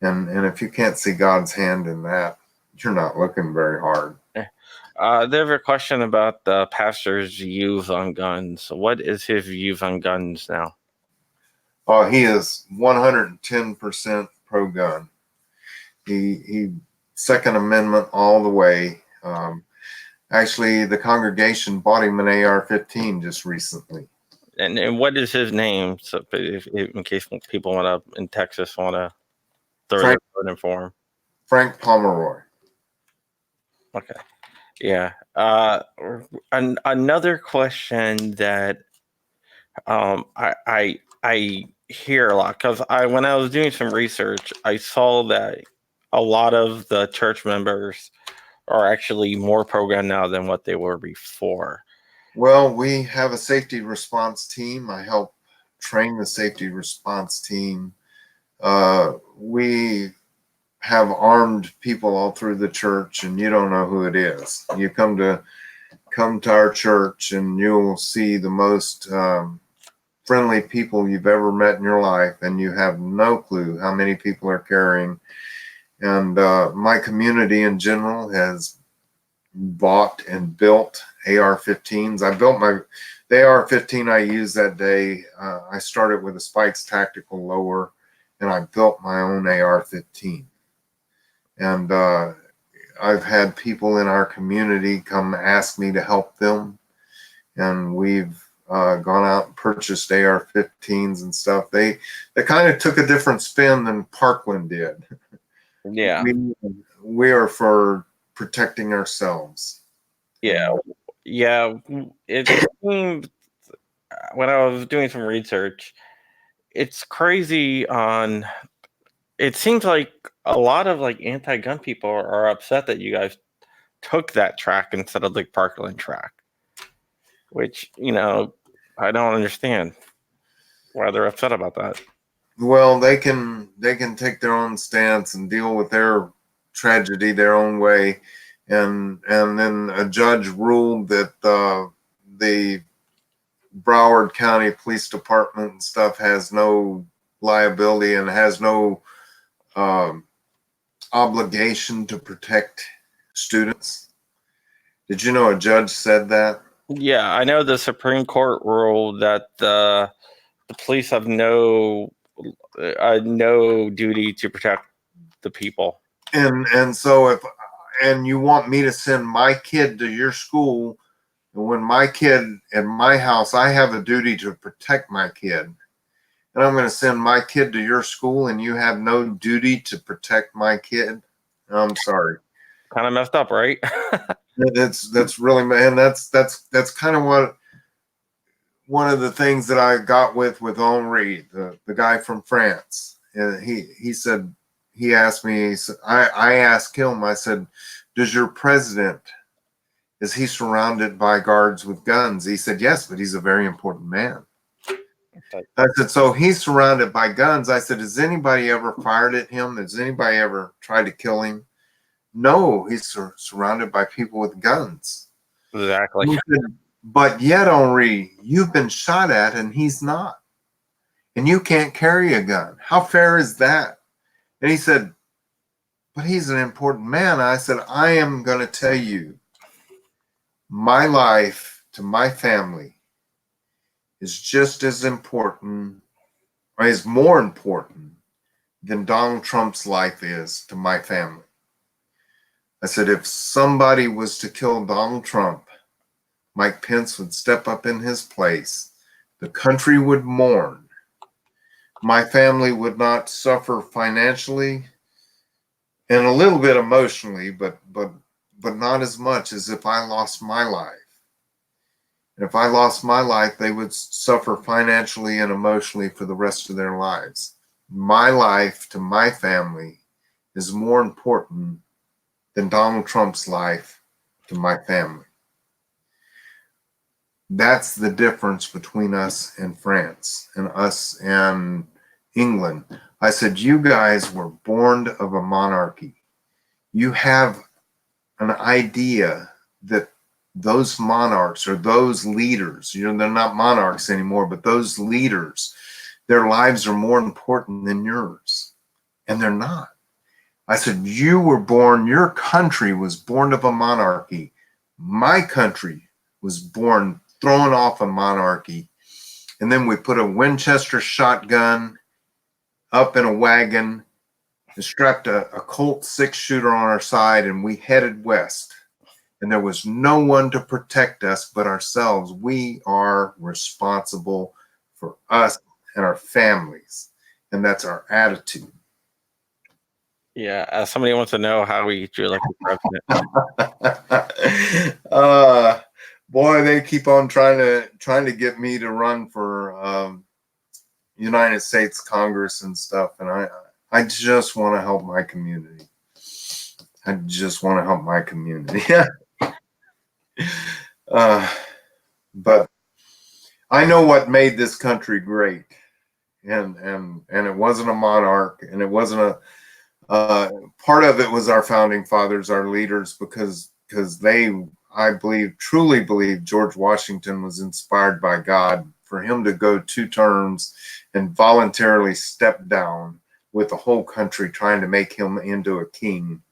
And if you can't see God's hand in that, you're not looking very hard. They have a question about the pastor's views on guns. What is his views on guns now? Oh, he is 110% pro-gun. He Second Amendment all the way. Actually, the congregation bought him an AR-15 just recently. And what is his name? So if in case people in Texas want to throw their vote in for him. Frank Pomeroy. Okay. Yeah. Another question that I hear a lot, because when I was doing some research, I saw that a lot of the church members are actually more pro-gun now than what they were before. Well, we have a safety response team. I help train the safety response team. We have armed people all through the church, and you don't know who it is. You come to our church, and you'll see the most friendly people you've ever met in your life, and you have no clue how many people are carrying. And my community in general has bought and built AR-15s. I built the AR-15 I used that day. I started with a Spikes tactical lower, and I built my own AR-15. And I've had people in our community come ask me to help them, and we've gone out and purchased AR-15s and stuff. They kind of took a different spin than Parkland did. Yeah. We are for protecting ourselves. Yeah. It seemed, when I was doing some research, it's crazy it seems like a lot of anti-gun people are upset that you guys took that track instead of the Parkland track, which, I don't understand why they're upset about that. Well, they can take their own stance and deal with their tragedy their own way. And then a judge ruled that the Broward County Police Department and stuff has no liability and has no obligation to protect students. Did you know a judge said that? Yeah, I know the Supreme Court ruled that the police have no duty to protect the people. And so and you want me to send my kid to your school, and when my kid at my house, I have a duty to protect my kid, and I'm going to send my kid to your school and you have no duty to protect my kid? I'm sorry. Kind of messed up, right? That's really, man, that's kind of one of the things that I got with Henri, the guy from France. And he said, he asked me, I asked him, I said, does your president, is he surrounded by guards with guns? He said, yes, but he's a very important man. I said, so he's surrounded by guns. I said, has anybody ever fired at him? Has anybody ever tried to kill him? No, he's surrounded by people with guns. Exactly. Said, but yet, Henri, you've been shot at and he's not. And you can't carry a gun. How fair is that? And he said, but he's an important man. I said, I am going to tell you, my life to my family is just as important, or is more important than Donald Trump's life is to my family. I said, if somebody was to kill Donald Trump, Mike Pence would step up in his place. The country would mourn. My family would not suffer financially and a little bit emotionally, but not as much as if I lost my life. And if I lost my life, they would suffer financially and emotionally for the rest of their lives. My life to my family is more important than Donald Trump's life to my family. That's the difference between us and France and us and England. I said, you guys were born of a monarchy. You have an idea that those monarchs or those leaders, they're not monarchs anymore, but those leaders, their lives are more important than yours. And they're not. I said, your country was born of a monarchy. My country was born throwing off a monarchy. And then we put a Winchester shotgun up in a wagon and strapped a Colt 6-shooter on our side, and we headed west. And there was no one to protect us but ourselves. We are responsible for us and our families. And that's our attitude. Yeah, somebody wants to know how we get you elected president. Boy, they keep on trying to get me to run for United States Congress and stuff, and I just want to help my community. I just want to help my community. But I know what made this country great, and it wasn't a monarch, and it wasn't a part of it was our founding fathers, our leaders, because they, I believe, truly believe George Washington was inspired by God for him to go 2 terms and voluntarily step down with the whole country trying to make him into a king.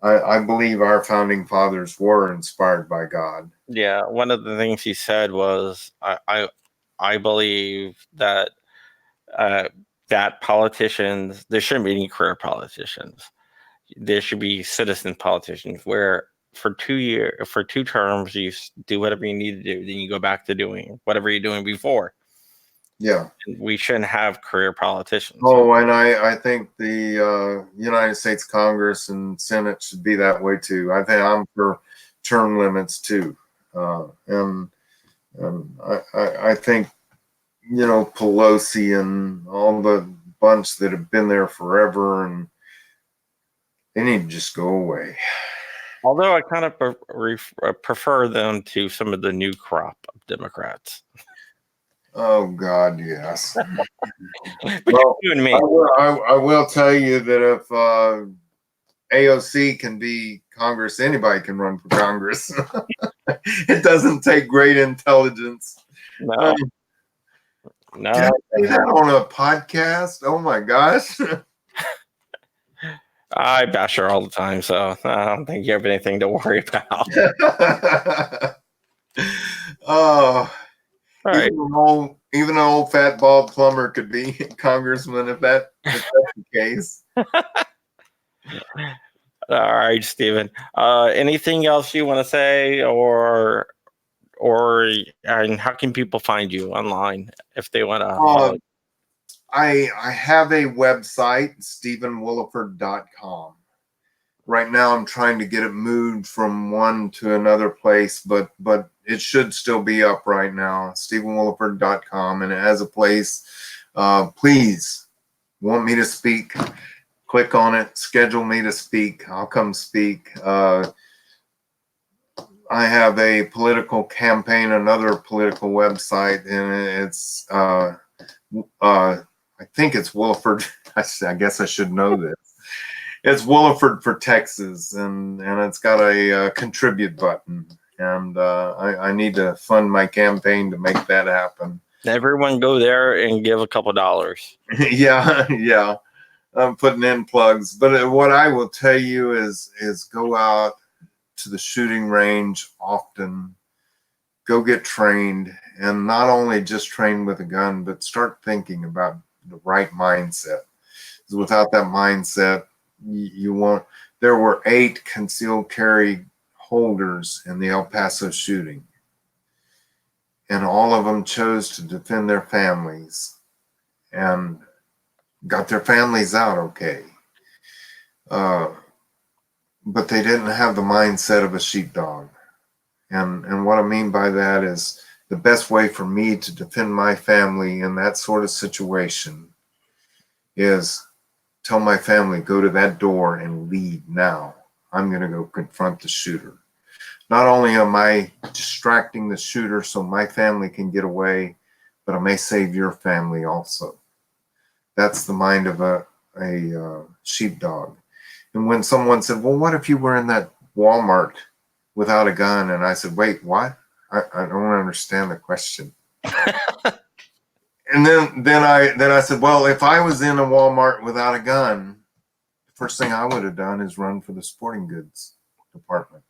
I believe our founding fathers were inspired by God. Yeah, one of the things he said was, I believe that that politicians, there shouldn't be any career politicians. There should be citizen politicians where for 2 terms you do whatever you need to do, then you go back to doing whatever you're doing before. Yeah. And we shouldn't have career politicians. Oh, and I think the United States Congress and Senate should be that way too. I think I'm for term limits too. And I think, Pelosi and all the bunch that have been there forever, and they need to just go away. Although I kind of prefer them to some of the new crop of Democrats. Oh God, yes. Well, you and me. I will tell you that if AOC can be Congress, anybody can run for Congress. It doesn't take great intelligence. No. Can I say that on a podcast? Oh my gosh. I bash her all the time, so I don't think you have anything to worry about. Oh, right. Even an old fat bald plumber could be congressman if that's the case. All right, Stephen. Anything else you want to say, or and how can people find you online if they want to? I have a website, stephenwilleford.com. Right now, I'm trying to get it moved from one to another place, but it should still be up right now, stephenwilleford.com, and it has a place. Please, want me to speak? Click on it, schedule me to speak. I'll come speak. I have a political campaign, another political website, and it's I think it's Willeford. I guess I should know this. It's Willeford for Texas, and it's got a contribute button, and I need to fund my campaign to make that happen. Everyone go there and give a couple dollars. Yeah. I'm putting in plugs, but what I will tell you is go out to the shooting range often. Go get trained, and not only just train with a gun, but start thinking about the right mindset. Because without that mindset, you won't. There were 8 concealed carry holders in the El Paso shooting, and all of them chose to defend their families and got their families out okay. But they didn't have the mindset of a sheepdog. And what I mean by that is the best way for me to defend my family in that sort of situation is tell my family, go to that door and leave now. I'm going to go confront the shooter. Not only am I distracting the shooter so my family can get away, but I may save your family also. That's the mind of a sheepdog. And when someone said, well, what if you were in that Walmart without a gun? And I said, wait, what? I don't understand the question. And then I said, well, if I was in a Walmart without a gun first thing I would have done is run for the sporting goods department.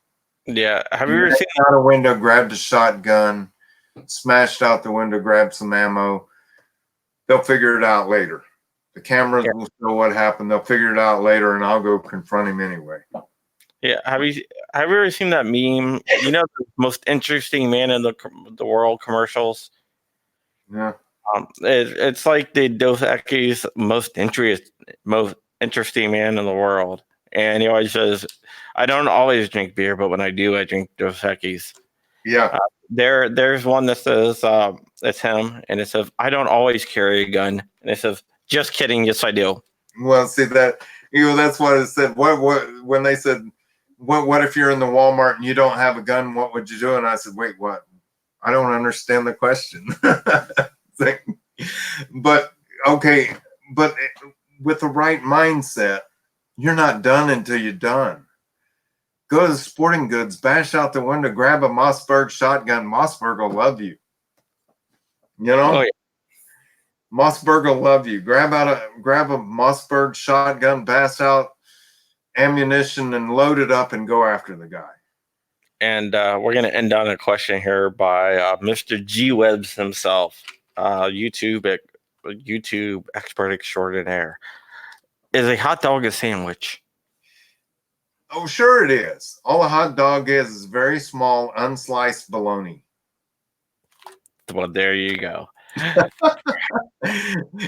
Yeah. Have you ever seen out a window, grabbed a shotgun, smashed out the window, grabbed some ammo? They'll figure it out later. The cameras will show what happened. They'll figure it out later, and I'll go confront him anyway. Yeah, have you ever seen that meme? You know, the most interesting man in the world commercials. Yeah. It's like the Dos Equis most interesting man in the world, and he always says, "I don't always drink beer, but when I do, I drink Dos Equis." Yeah. There's one that says it's him, and it says, "I don't always carry a gun," and it says, "Just kidding, yes I do." Well, see that that's what it said. What when they said, what if you're in the Walmart and you don't have a gun? What would you do? And I said, wait, what? I don't understand the question. But okay, but with the right mindset, you're not done until you're done. Go to the sporting goods, bash out the window, grab a Mossberg shotgun. Mossberg will love you. You know? Oh, yeah. Mossberg will love you. Grab a Mossberg shotgun, bash out ammunition, and load it up and go after the guy. And we're going to end on a question here by Mr. G Webbs himself, YouTube expert extraordinaire. Is a hot dog a sandwich? Oh, sure it is. All a hot dog is very small, unsliced bologna. Well, there you go.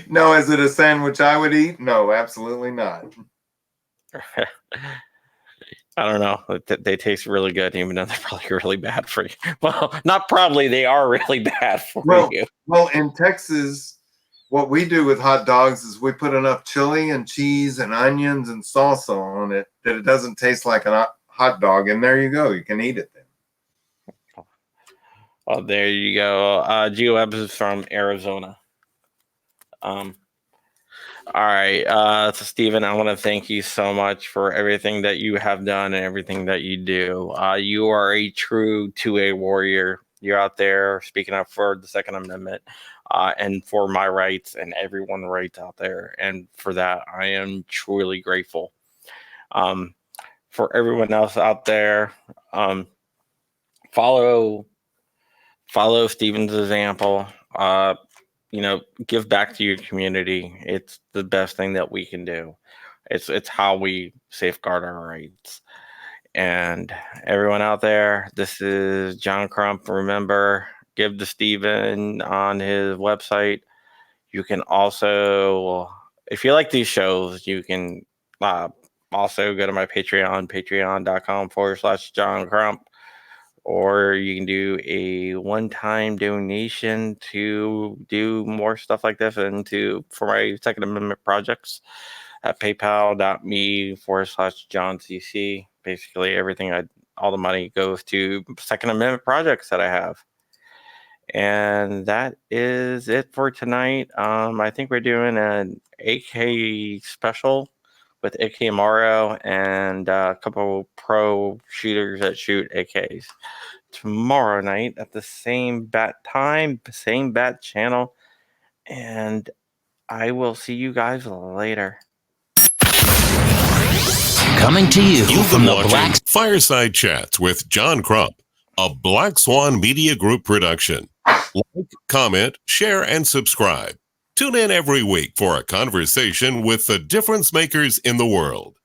No, is it a sandwich I would eat? No, absolutely not. I don't know. They taste really good, even though they're probably really bad for you. Well, not probably. They are really bad for you. Well, in Texas, what we do with hot dogs is we put enough chili and cheese and onions and salsa on it that it doesn't taste like a hot dog. And there you go. You can eat it then. Oh, there you go. Gio Webbs is from Arizona. All right. So, Stephen, I want to thank you so much for everything that you have done and everything that you do. You are a true 2A warrior. You're out there speaking up for the Second Amendment and for my rights and everyone's rights out there. And for that, I am truly grateful. For everyone else out there, follow Stephen's example. Give back to your community. It's the best thing that we can do. It's how we safeguard our rights. And everyone out there, this is John Crump. Remember, give to Stephen on his website. You can also, if you like these shows, you can also go to my Patreon, patreon.com/John Crump. Or you can do a one-time donation to do more stuff like this and for my Second Amendment projects at paypal.me/JohnCC. Basically, all the money goes to Second Amendment projects that I have. And that is it for tonight. I think we're doing an AK special with AK Morrow and a couple pro shooters that shoot AKs tomorrow night at the same bat time, same bat channel. And I will see you guys later. Coming to you from the Black Fireside Chats with John Crump, a Black Swan Media Group production. Like, comment, share, and subscribe. Tune in every week for a conversation with the difference makers in the world.